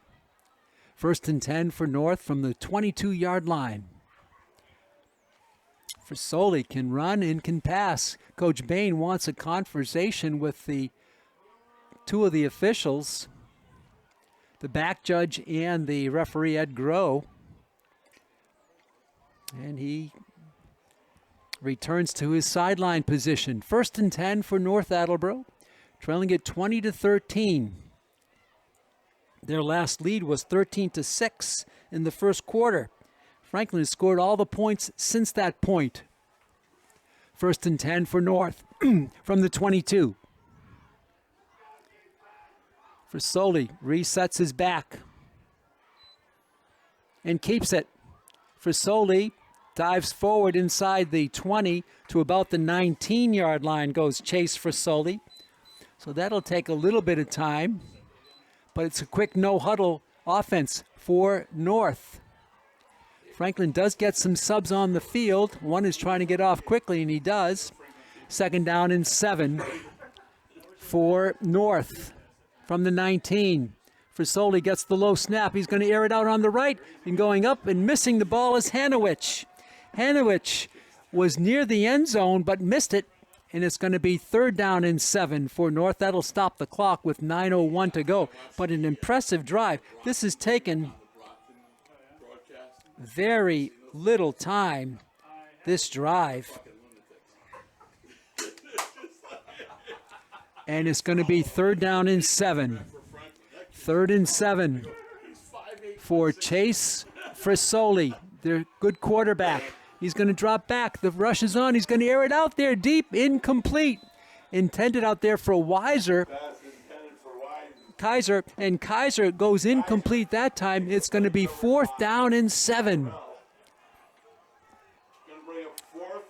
1st and 10 for North from the 22-yard line. Frisoli can run and can pass. Coach Bain wants a conversation with the 2 of the officials, the back judge and the referee, Ed Groh. And he returns to his sideline position. 1st and 10 for North Attleboro, trailing it 20-13. Their last lead was 13-6 in the first quarter. Franklin has scored all the points since that point. 1st and 10 for North from the 22. Frisoli resets his back and keeps it. Frisoli dives forward inside the 20 to about the 19-yard line goes Chase Frisoli. So that'll take a little bit of time, but it's a quick no-huddle offense for North. Franklin does get some subs on the field. One is trying to get off quickly, and he does. 2nd down and 7 for North from the 19. Frisoli gets the low snap. He's going to air it out on the right, and going up and missing the ball is Hanowich. Hanowich was near the end zone but missed it, and it's going to be 3rd down and 7 for North. That'll stop the clock with 9:01 to go. But an impressive drive. This has taken very little time, this drive. And it's going to be 3rd down and 7. 3rd and 7 for Chase Frisoli, their good quarterback. He's going to drop back. The rush is on. He's going to air it out there deep, incomplete. Intended out there for Kaiser, and Kaiser goes incomplete that time. It's going to be 4th down and 7.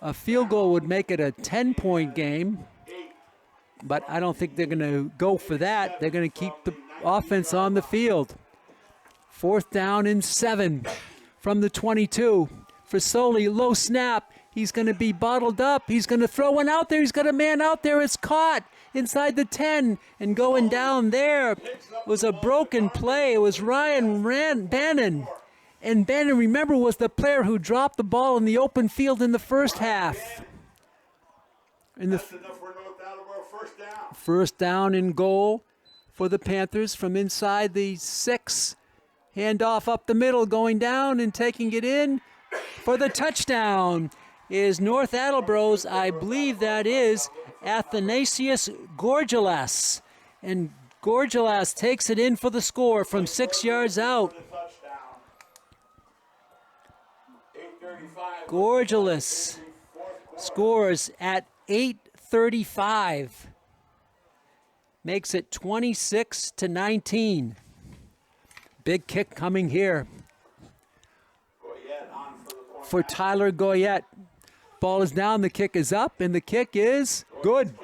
A field goal would make it a 10-point game, but I don't think they're going to go for that. They're going to keep the offense on the field. 4th down and 7 from the 22. Frisoli, low snap. He's going to be bottled up. He's going to throw one out there. He's got a man out there. It's caught inside the 10. And going down there was a broken play. It was Ryan Bannon. And Bannon, remember, was the player who dropped the ball in the open field in the first half. That's enough for North Attleboro. 1st down. 1st down and goal for the Panthers from inside the 6. Handoff up the middle, going down and taking it in for the touchdown. is North Attleboro's, I believe that is Athanasius Gorgelas. And Gorgelas takes it in for the score from 6 yards out. Gorgelas scores at 8:35. Makes it 26-19. Big kick coming here for Tyler Goyette. Ball is down, the kick is up, and the kick is good.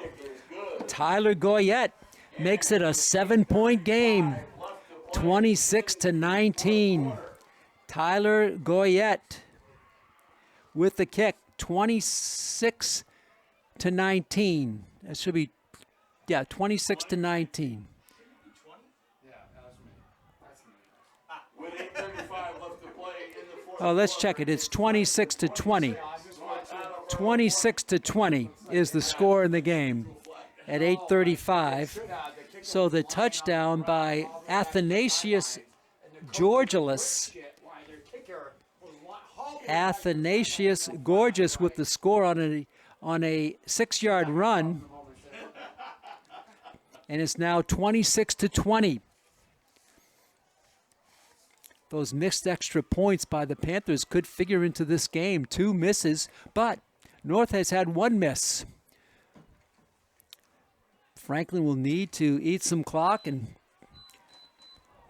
Tyler Goyette makes it a 7-point game, 26-19. Tyler Goyette with the kick, 26-19. That should be, 26-19. Oh, let's check it. It's 26-20. 26-20 is the score in the game at 8:35. So the touchdown by Athanasius Gorgelas. Athanasius Gorgeous with the score on a 6-yard run. And it's now 26-20. Those missed extra points by the Panthers could figure into this game. 2 misses, but North has had 1 miss. Franklin will need to eat some clock and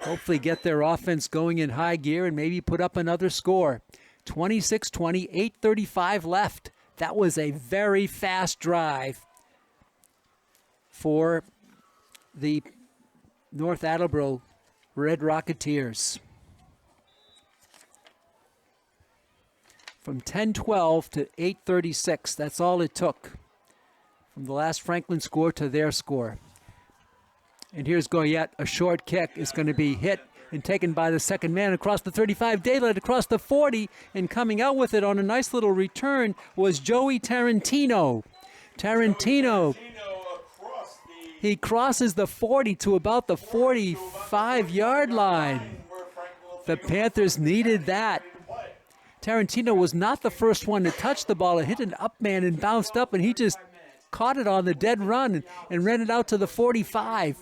hopefully get their offense going in high gear and maybe put up another score. 26-20, 8:35 left. That was a very fast drive for the North Attleboro Red Rocketeers. From 10-12 to 8:36, that's all it took from the last Franklin score to their score. And here's Goyette, a short kick is going to be hit and taken by the second man across the 35, daylight across the 40, and coming out with it on a nice little return was Joey Tarantino. Tarantino, he crosses the 40 to about the 45-yard line. The Panthers needed that. Tarantino was not the first one to touch the ball. It hit an up man and bounced up, and he just caught it on the dead run and ran it out to the 45.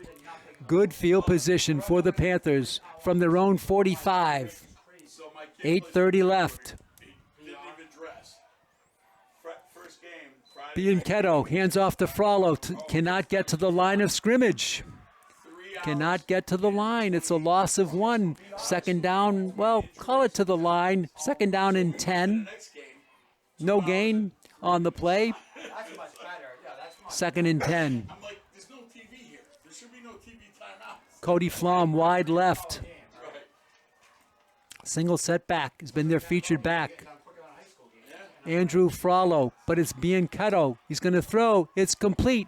Good field position for the Panthers from their own 45. 8:30 left. Bianchetto hands off to Frollo. Cannot get to the line of scrimmage. Cannot get to the line. It's a loss of 1. Second down, well, call it to the line. Second down and 10. No gain on the play. Second and 10. I'm like, there's no TV here. There should be no TV timeouts. Cody Flom wide left. Single setback has been their featured back. Andrew Frollo, but it's Bianchetto. He's going to throw. It's complete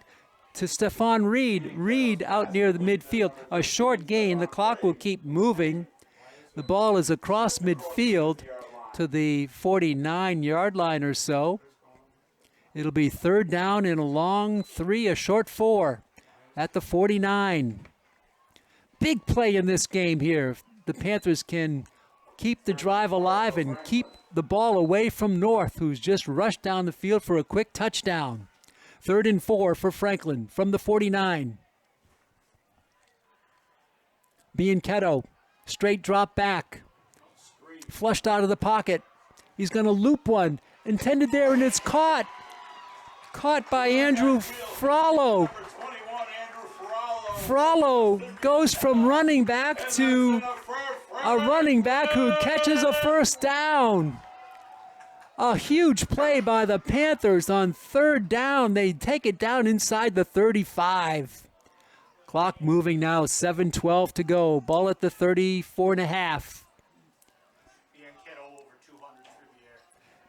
to Stephon Reed. Reed out near the midfield. A short gain. The clock will keep moving. The ball is across midfield to the 49-yard line or so. It'll be third down and a long 3, a short 4 at the 49. Big play in this game here. If the Panthers can keep the drive alive and keep the ball away from North, who's just rushed down the field for a quick touchdown. 3rd and 4 for Franklin from the 49. Bianchetto, straight drop back. Flushed out of the pocket. He's going to loop one. Intended there, and it's caught. Caught by Andrew Frollo. Frollo goes from running back to a running back who catches a first down. A huge play by the Panthers on 3rd down. They take it down inside the 35. Clock moving now, 7:12 to go. Ball at the 34.5.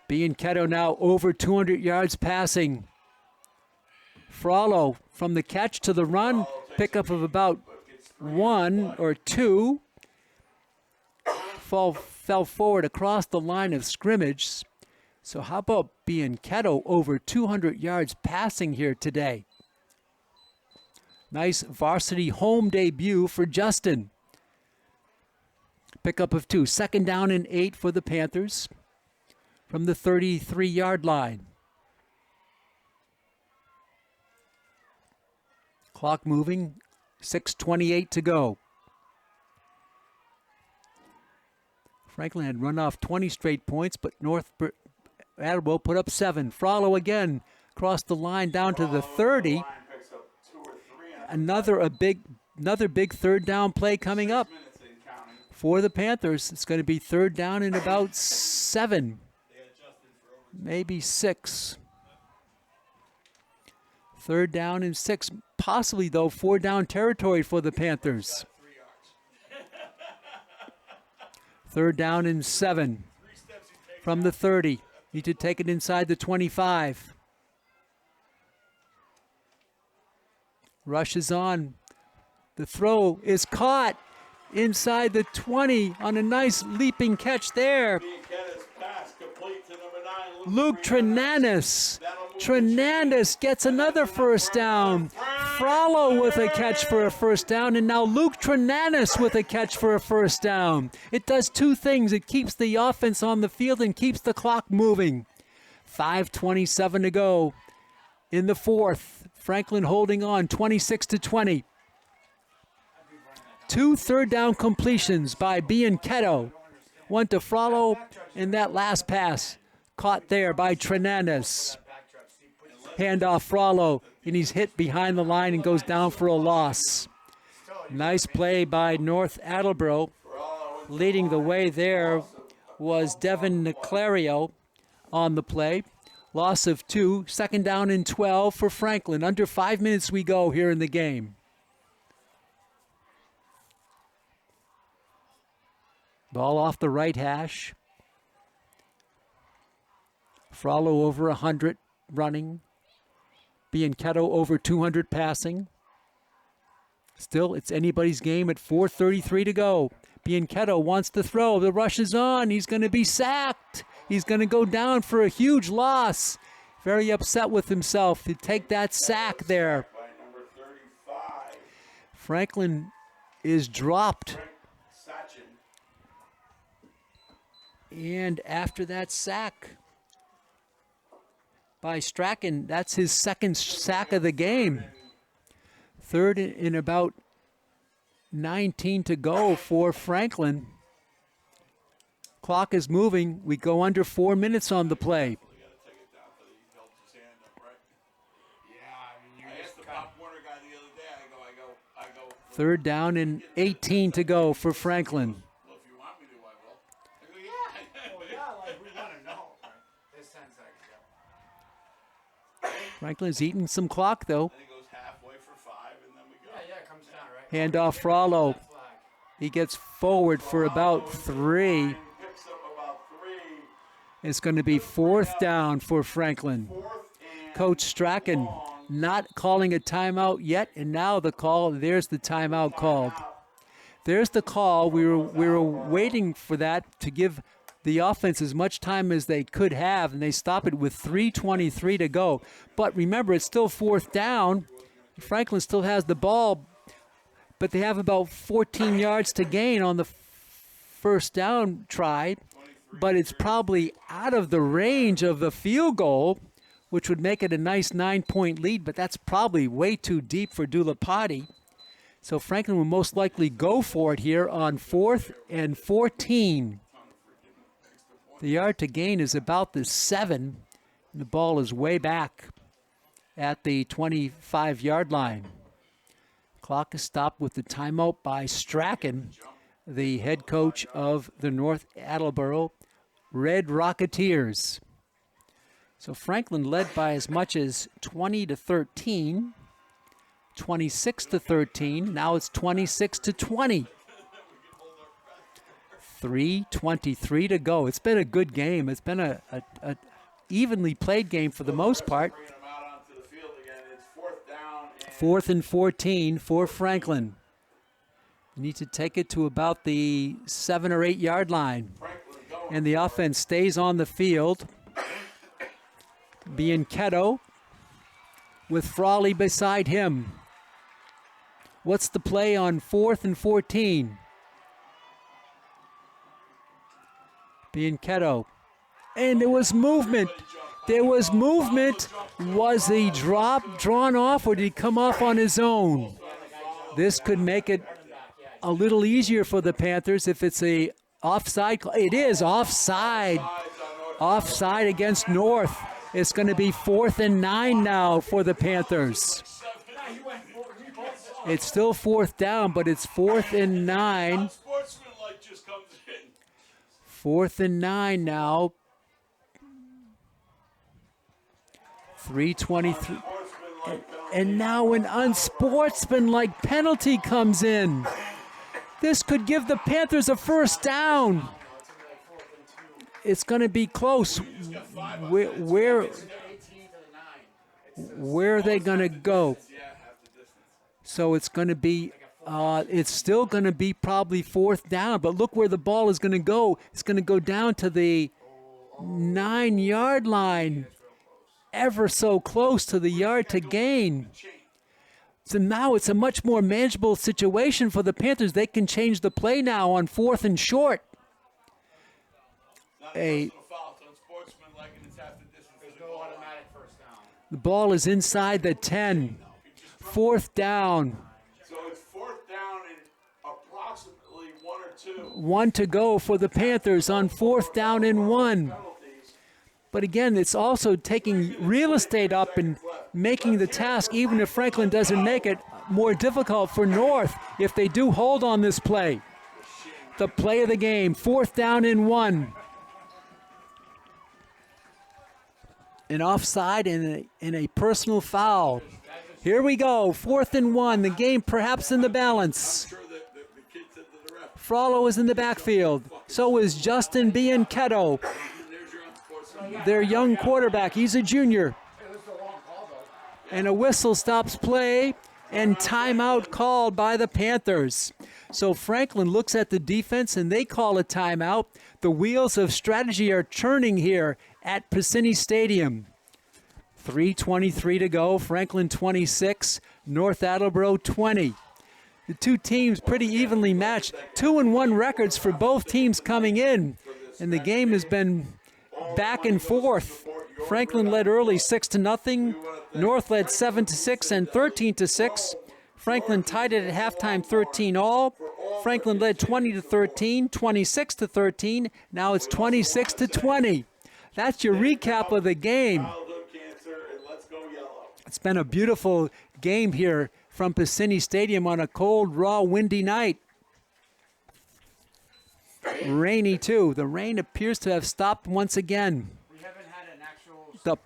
Bianchetto now over 200 yards passing. Frollo from the catch to the run, pickup of about 1 or 2. Fell forward across the line of scrimmage. So how about Bianchetto over 200 yards passing here today? Nice varsity home debut for Justin. Pickup of 2. Second down and 8 for the Panthers. from the 33-yard line. Clock moving, 6:28 to go. Franklin had run off 20 straight points, but North Attleboro put up 7. Frollo again across the line down to the 30. Another big third down play coming up for the Panthers. It's going to be third down in about 7, maybe 6. Third down and 6, possibly though 4 down territory for the Panthers. Third down and 7 from the 30. Need to take it inside the 25. Rush is on. The throw is caught inside the 20 on a nice leaping catch there. Luke Trenanis. Trenanis gets another first down. Frollo with a catch for a first down, and now Luke Trenanis with a catch for a first down. It does two things. It keeps the offense on the field and keeps the clock moving. 5:27 to go in the fourth. Franklin holding on, 26-20. 2 third down completions by Bianchetto. One to Frollo, and that last pass caught there by Trenanis. Handoff Frollo, and he's hit behind the line and goes down for a loss. Nice play by North Attleboro. Leading the way there was Devin Niclario on the play. Loss of 2, second down and 12 for Franklin. Under 5 minutes we go here in the game. Ball off the right hash. Frollo over 100 running. Bianchetto over 200 passing. Still, it's anybody's game at 4:33 to go. Bianchetto wants to throw. The rush is on. He's going to be sacked. He's going to go down for a huge loss. Very upset with himself to take that sack there. Franklin is dropped. And after that sack by Strachan, that's his second sack of the game. Third in about 19 to go for Franklin. Clock is moving. We go under 4 minutes on the play. Third down and 18 to go for Franklin. Franklin's eating some clock, though. Handoff Frollo. He gets forward for about 3. It's going to be fourth down for Franklin. Coach Strachan not calling a timeout yet, and now the call. There's the timeout called. There's the call. We were waiting for that to give the offense as much time as they could have, and they stop it with 3:23 to go. But remember, it's still fourth down. Franklin still has the ball, but they have about 14 yards to gain on the first down try. But it's probably out of the range of the field goal, which would make it a nice 9-point lead, but that's probably way too deep for Dulapati. So Franklin will most likely go for it here on 4th and 14. The yard to gain is about the 7, and the ball is way back at the 25-yard line. Clock is stopped with the timeout by Strachan, the head coach of the North Attleboro Red Rocketeers. So Franklin led by as much as 20-13, 26-13. Now it's 26-20. 3:23 to go. It's been a good game. It's been a evenly played game for the most part. 4th and 14 for Franklin. You need to take it to about the 7 or 8 yard line. And the offense stays on the field. Bianchetto with Frawley beside him. What's the play on 4th and 14? Bianchetto And there was movement. There was movement. Was he drawn off, or did he come off on his own? This could make it a little easier for the Panthers if it's a offside. It is offside. Offside against North. It's going to be 4th and 9 now for the Panthers. It's still 4th down, but it's 4th and 9. 4th and 9 now. 3:23. And now an unsportsmanlike penalty comes in. This could give the Panthers a first down. It's going to be close. Where are they going to go? So it's going to be, it's still going to be probably 4th down. But look where the ball is going to go. It's going to go down to the 9-yard line. Ever so close to the yard to gain. So now it's a much more manageable situation for the Panthers. They can change the play now on 4th and short. The ball is inside the 10. 4th down. So it's 4th down and approximately 1 or 2. 1 to go for the Panthers on 4th down and 1. But again, it's also taking real estate up and making the task, even if Franklin doesn't make it, more difficult for North if they do hold on this play. The play of the game, 4th down and 1. An offside and a personal foul. Here we go, 4th and 1. The game perhaps in the balance. Frollo is in the backfield. So is Justin Bianchetto, their young quarterback. He's a junior. And a whistle stops play, and timeout called by the Panthers. So Franklin looks at the defense, and they call a timeout. The wheels of strategy are turning here at Piscini Stadium. 3:23 to go. Franklin 26, North Attleboro 20. The two teams pretty evenly matched. 2-1 records for both teams coming in. And the game has been back and forth. Franklin led early 6-0. North led 7-6 and 13-6. Franklin tied it at halftime 13-all. Franklin led 20-13, 26-13. Now it's 26-20. That's your recap of the game. It's been a beautiful game here from Piscini Stadium on a cold, raw, windy night. Rainy too. The rain appears to have stopped once again. We haven't had an actual. The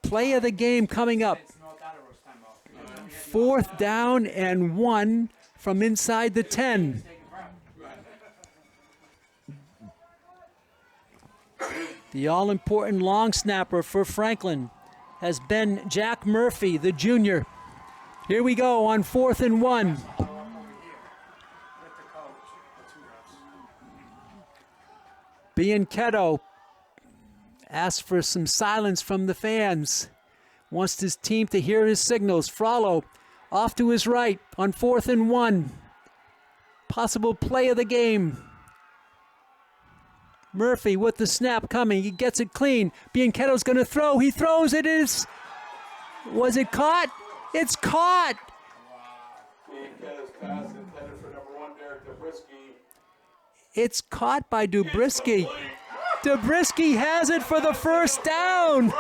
play of the game coming up. 4th down and 1 from inside the 10. The all-important long snapper for Franklin has been Jack Murphy, the junior. Here we go on 4th and 1. Bianchetto asks for some silence from the fans. Wants his team to hear his signals. Frollo off to his right on 4th and 1. Possible play of the game. Murphy with the snap coming. He gets it clean. Bianchetto's going to throw. He throws. It is. Was it caught? It's caught. Bianchetto's pass intended for number 1, Derek Dobrisky. It's caught by Dobrisky. Dobrisky has it for the first down.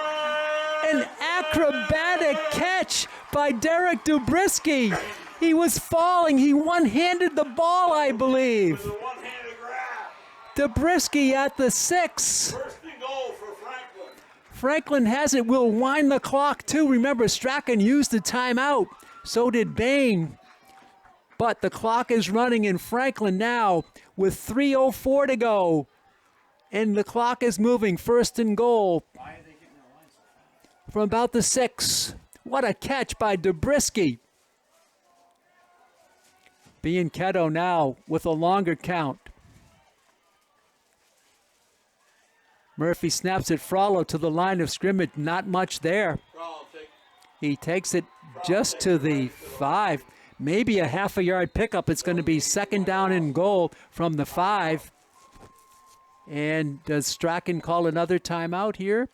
An acrobatic catch by Derek Dobrisky. He was falling. He one-handed the ball, I believe. With a one-handed grab. Dobrisky at the 6. First and goal for Franklin. Franklin has it. Will wind the clock too. Remember, Strachan used the timeout. So did Bain. But the clock is running in Franklin now with 3:04 to go. And the clock is moving. 1st and goal from about the 6. What a catch by Dobrisky. Bianchetto now with a longer count. Murphy snaps it. Frollo to the line of scrimmage. Not much there. He takes it just to the 5. Maybe a half a yard pickup. It's going to be 2nd down and goal from the 5. And does Strachan call another timeout here?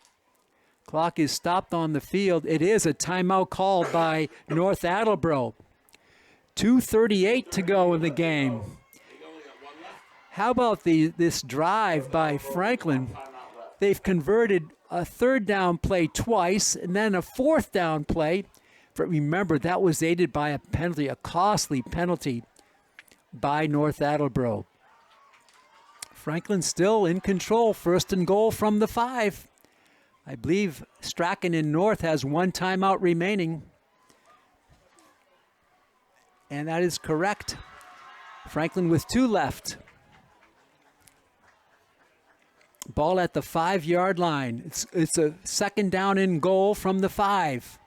Clock is stopped on the field. It is a timeout called by North Attleboro. 2:38 to go in the game. How about this drive by Franklin? They've converted a third down play twice and then a fourth down play. But remember, that was aided by a penalty, a costly penalty by North Attleboro. Franklin still in control, 1st and goal from the 5. I believe Strachan in North has 1 timeout remaining. And that is correct. Franklin with 2 left. Ball at the 5-yard line. It's a 2nd down and goal from the 5.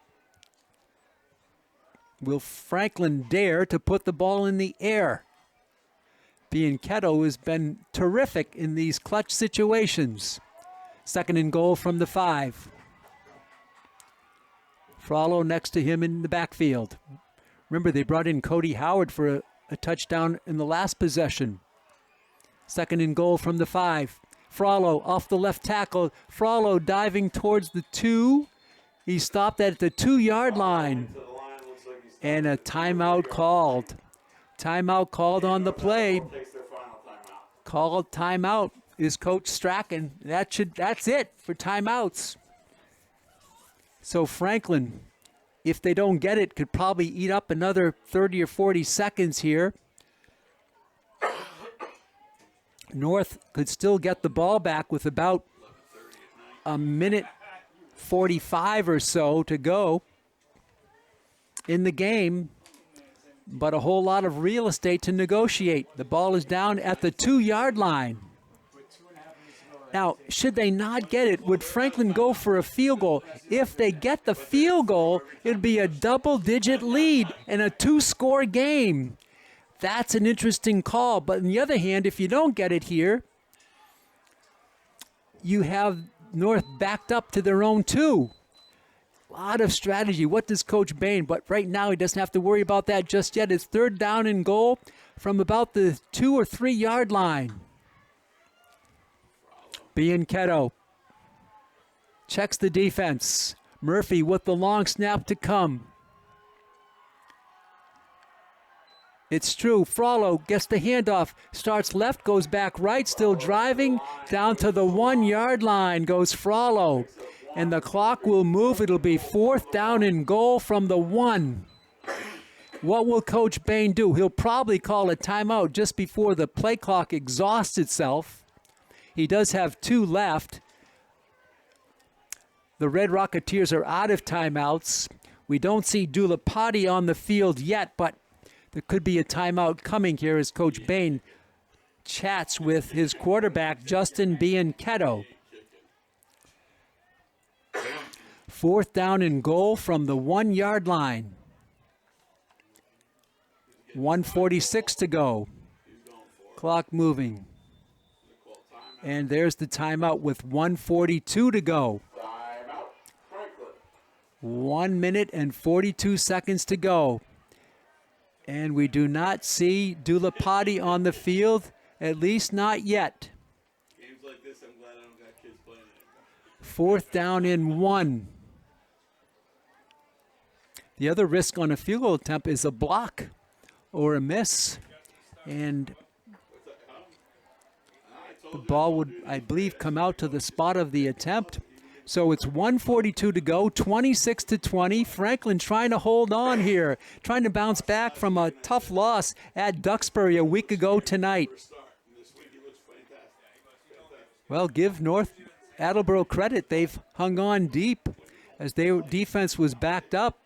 Will Franklin dare to put the ball in the air? Bianchetto has been terrific in these clutch situations. 2nd and goal from the 5. Frollo next to him in the backfield. Remember, they brought in Cody Howard for a touchdown in the last possession. 2nd and goal from the 5. Frollo off the left tackle. Frollo diving towards the 2. He stopped at the 2-yard line. And a timeout called. Timeout called on the play. Called timeout is Coach Strachan. That's it for timeouts. So Franklin, if they don't get it, could probably eat up another 30 or 40 seconds here. North could still get the ball back with about a minute 45 or so to go in the game, but a whole lot of real estate to negotiate. The ball is down at the 2-yard line. Now, should they not get it, would Franklin go for a field goal? If they get the field goal, it'd be a double-digit lead and a 2-score game. That's an interesting call. But on the other hand, if you don't get it here, you have North backed up to their own 2. A lot of strategy. What does Coach Bain? But right now he doesn't have to worry about that just yet. It's 3rd down and goal from about the 2 or 3 yard line. Bianchetto checks the defense. Murphy with the long snap to come. It's true. Frollo gets the handoff. Starts left, goes back right, still driving. Down to the 1-yard line goes Frollo. And the clock will move. It'll be 4th down and goal from the 1. What will Coach Bain do? He'll probably call a timeout just before the play clock exhausts itself. He does have 2 left. The Red Rocketeers are out of timeouts. We don't see Dulapati on the field yet, but there could be a timeout coming here as Coach Bain chats with his quarterback, Justin Bianchetto. 4th down and goal from the 1-yard line. 1:46 to go. Clock moving. And there's the timeout with 1:42 to go. 1 minute and 42 seconds to go. And we do not see Dulapati on the field, at least not yet. Games like this, I'm glad I don't got kids playing anymore. 4th down and 1. The other risk on a field goal attempt is a block or a miss. And the ball would, I believe, come out to the spot of the attempt. So it's 1:42 to go, 26-20. Franklin trying to hold on here, trying to bounce back from a tough loss at Duxbury a week ago tonight. Well, give North Attleboro credit. They've hung on deep as their defense was backed up.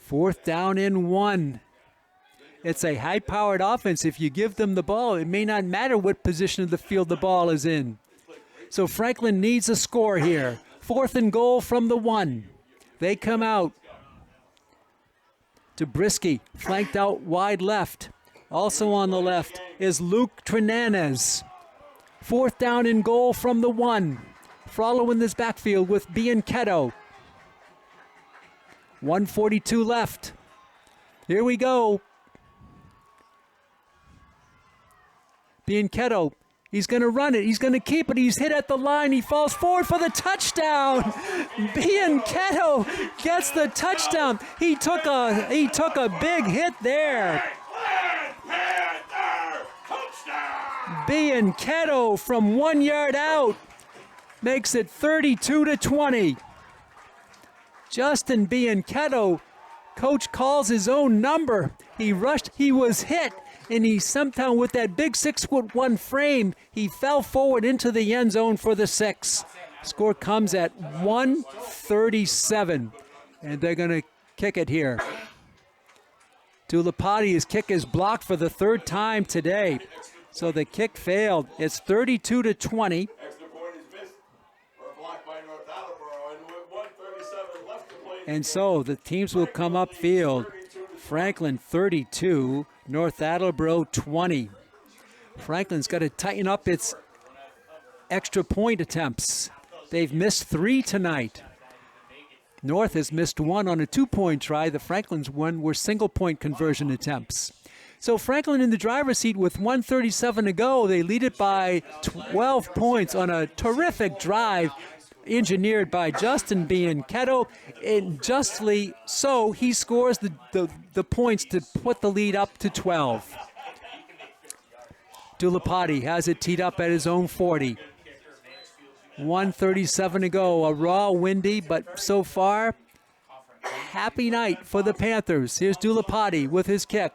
4th down and 1. It's a high-powered offense. If you give them the ball, it may not matter what position of the field the ball is in. So Franklin needs a score here. 4th and goal from the 1. They come out to Brisky, flanked out wide left. Also on the left is Luke Trenanez. 4th down and goal from the 1. Frollo in this backfield with Bianchetto. 1:42 left. Here we go. Bianchetto He's going to run it. He's going to keep it. He's hit at the line. He falls forward for the touchdown. Bianchetto gets the touchdown. He took a big hit there. Bianchetto from 1 yard out makes it 32-20. Justin Bianchetto, coach calls his own number. He rushed. He was hit. And he somehow, with that big 6'1" frame, he fell forward into the end zone for the 6. Score comes at 1:37, and they're going to kick it here. Dulapati's kick is blocked for the 3rd time today, so the kick failed. It's 32-20. Extra point is missed or blocked by North Attleboro, and with 1:37 left to play. And so the teams will come upfield. Franklin 32, North Attleboro 20. Franklin's got to tighten up its extra point attempts. They've missed 3 tonight. North has missed 1 on a 2-point try. The Franklin's one were single-point conversion attempts. So Franklin in the driver's seat with 1:37 to go. They lead it by 12 points on a terrific drive engineered by Justin Bianchetto, and justly so, he scores the points to put the lead up to 12. Dulapati has it teed up at his own 40. 1:37 to go. A raw, windy, but so far, happy night for the Panthers. Here's Dulapati with his kick.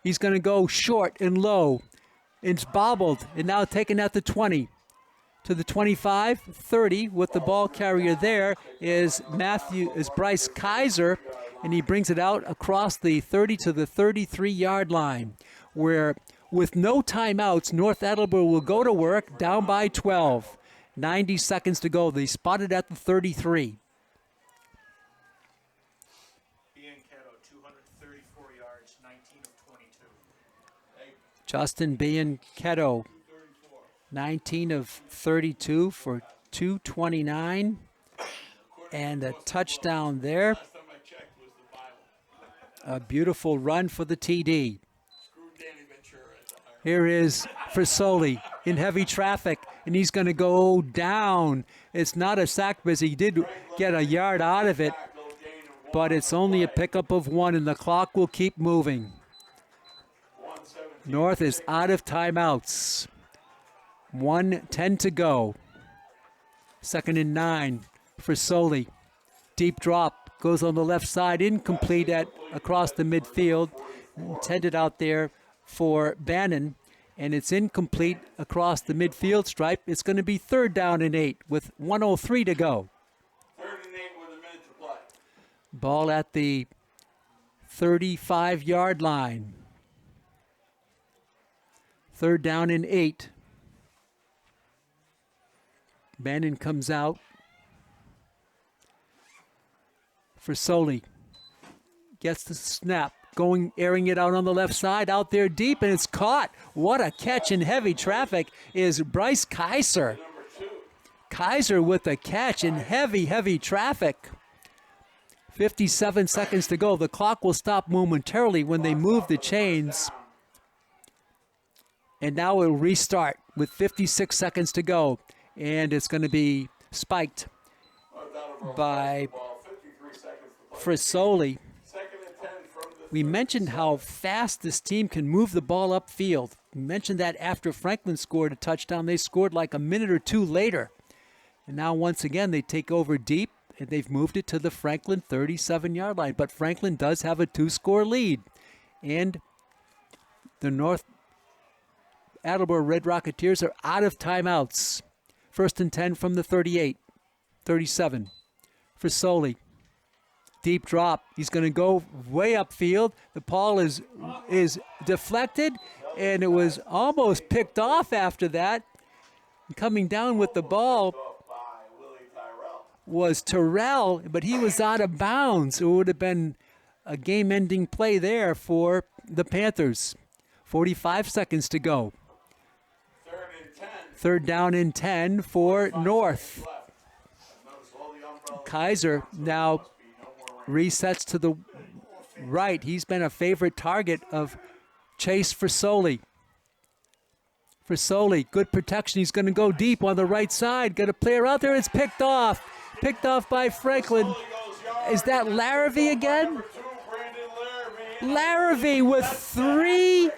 He's going to go short and low. It's bobbled and now taken at the 20. To the 25, 30 with the ball carrier there is Bryce Kaiser, and he brings it out across the 30 to the 33-yard line, where with no timeouts, North Attleboro will go to work down by 12. 90 seconds to go. They spotted at the 33. Bianchetto, 234 yards, 19 of 22. Justin Bianchetto, 19 of 32 for 229, and a touchdown there. A beautiful run for the TD. Here is Frisoli in heavy traffic, and he's going to go down. It's not a sack because he did get a yard out of it, but it's only a pickup of 1, and the clock will keep moving. North is out of timeouts. 1:10 to go. 2nd and 9 for Soli. Deep drop goes on the left side, incomplete across the midfield. Intended out there for Bannon, and it's incomplete across the midfield stripe. It's going to be 3rd down and 8 with 1:03 to go. 3rd and 8 with a minute to play. Ball at the 35-yard line. 3rd down and 8. Bannon comes out for Soli. Gets the snap, airing it out on the left side, out there deep, and it's caught. What a catch in heavy traffic is Bryce Kaiser. Kaiser with a catch in heavy traffic. 57 seconds to go. The clock will stop momentarily when they move the chains. And now it will restart with 56 seconds to go. And it's going to be spiked by Frisoli. We mentioned how fast this team can move the ball upfield. We mentioned that after Franklin scored a touchdown, they scored like a minute or 2 later. And now once again they take over deep, and they've moved it to the Franklin 37-yard line. But Franklin does have a 2-score lead. And the North Attleboro Red Rocketeers are out of timeouts. 1st and 10 from the 38, 37 for Soli. Deep drop. He's going to go way upfield. The ball is deflected, and it was almost picked off after that. And coming down with the ball was Terrell, but he was out of bounds. It would have been a game-ending play there for the Panthers. 45 seconds to go. 3rd down and 10 for North. Kaiser now resets to the right. He's been a favorite target of Chase Frisoli. for Soli. Good protection. He's going to go deep on the right side. Got a player out there. It's picked off. Picked off by Franklin. Is that Larrabee again? Number 2, Brandon Larrabee Larrabee. with 3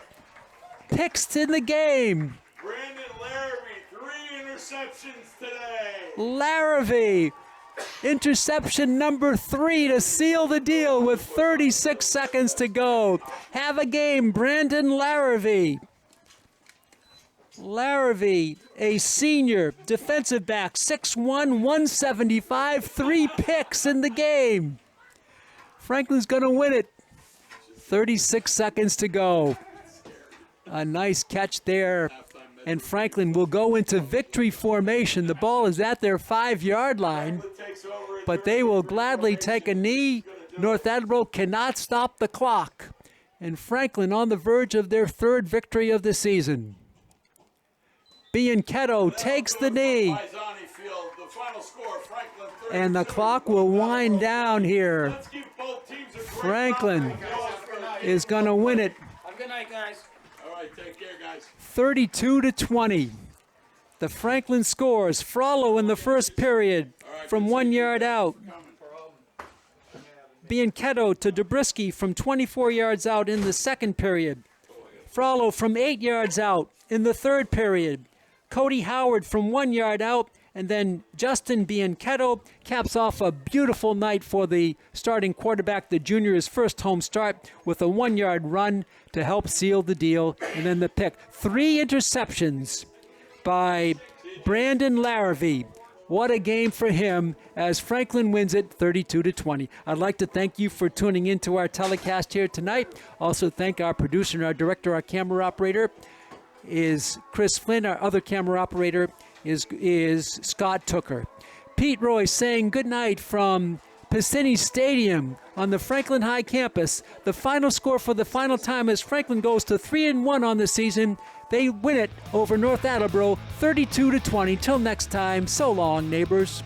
picks in the game. Brandon Larrabee, 3 interceptions today. Larrabee, interception number 3 to seal the deal with 36 seconds to go. Have a game, Brandon Larrabee. Larrabee, a senior defensive back, 6'1", 175, 3 picks in the game. Franklin's going to win it. 36 seconds to go. A nice catch there. And Franklin will go into victory formation. The ball is at their 5-yard line, but they will gladly take a knee. North Attleboro cannot stop the clock. And Franklin on the verge of their 3rd victory of the season. Bianchetto takes the knee. And the clock will wind down here. Franklin is going to win it. Have a good night, guys. All right, take care, guys. 32-20. The Franklin scores. Frollo in the first period from 1 yard out. Bianchetto to Dobrisky from 24 yards out in the second period. Frollo from 8 yards out in the third period. Cody Howard from 1 yard out. And then Justin Bianchetto caps off a beautiful night for the starting quarterback, the junior, his first home start with a 1 yard run to help seal the deal. And then the pick. 3 interceptions by Brandon Larrabee. What a game for him as Franklin wins it 32-20. I'd like to thank you for tuning into our telecast here tonight. Also thank our producer and our director, our camera operator is Chris Flynn. Our other camera operator is Scott Tooker. Pete Roy saying good night from Piscini Stadium on the Franklin High campus. The final score for the final time as Franklin goes to 3-1 on the season. They win it over North Attleboro 32-20. Till next time, so long, neighbors.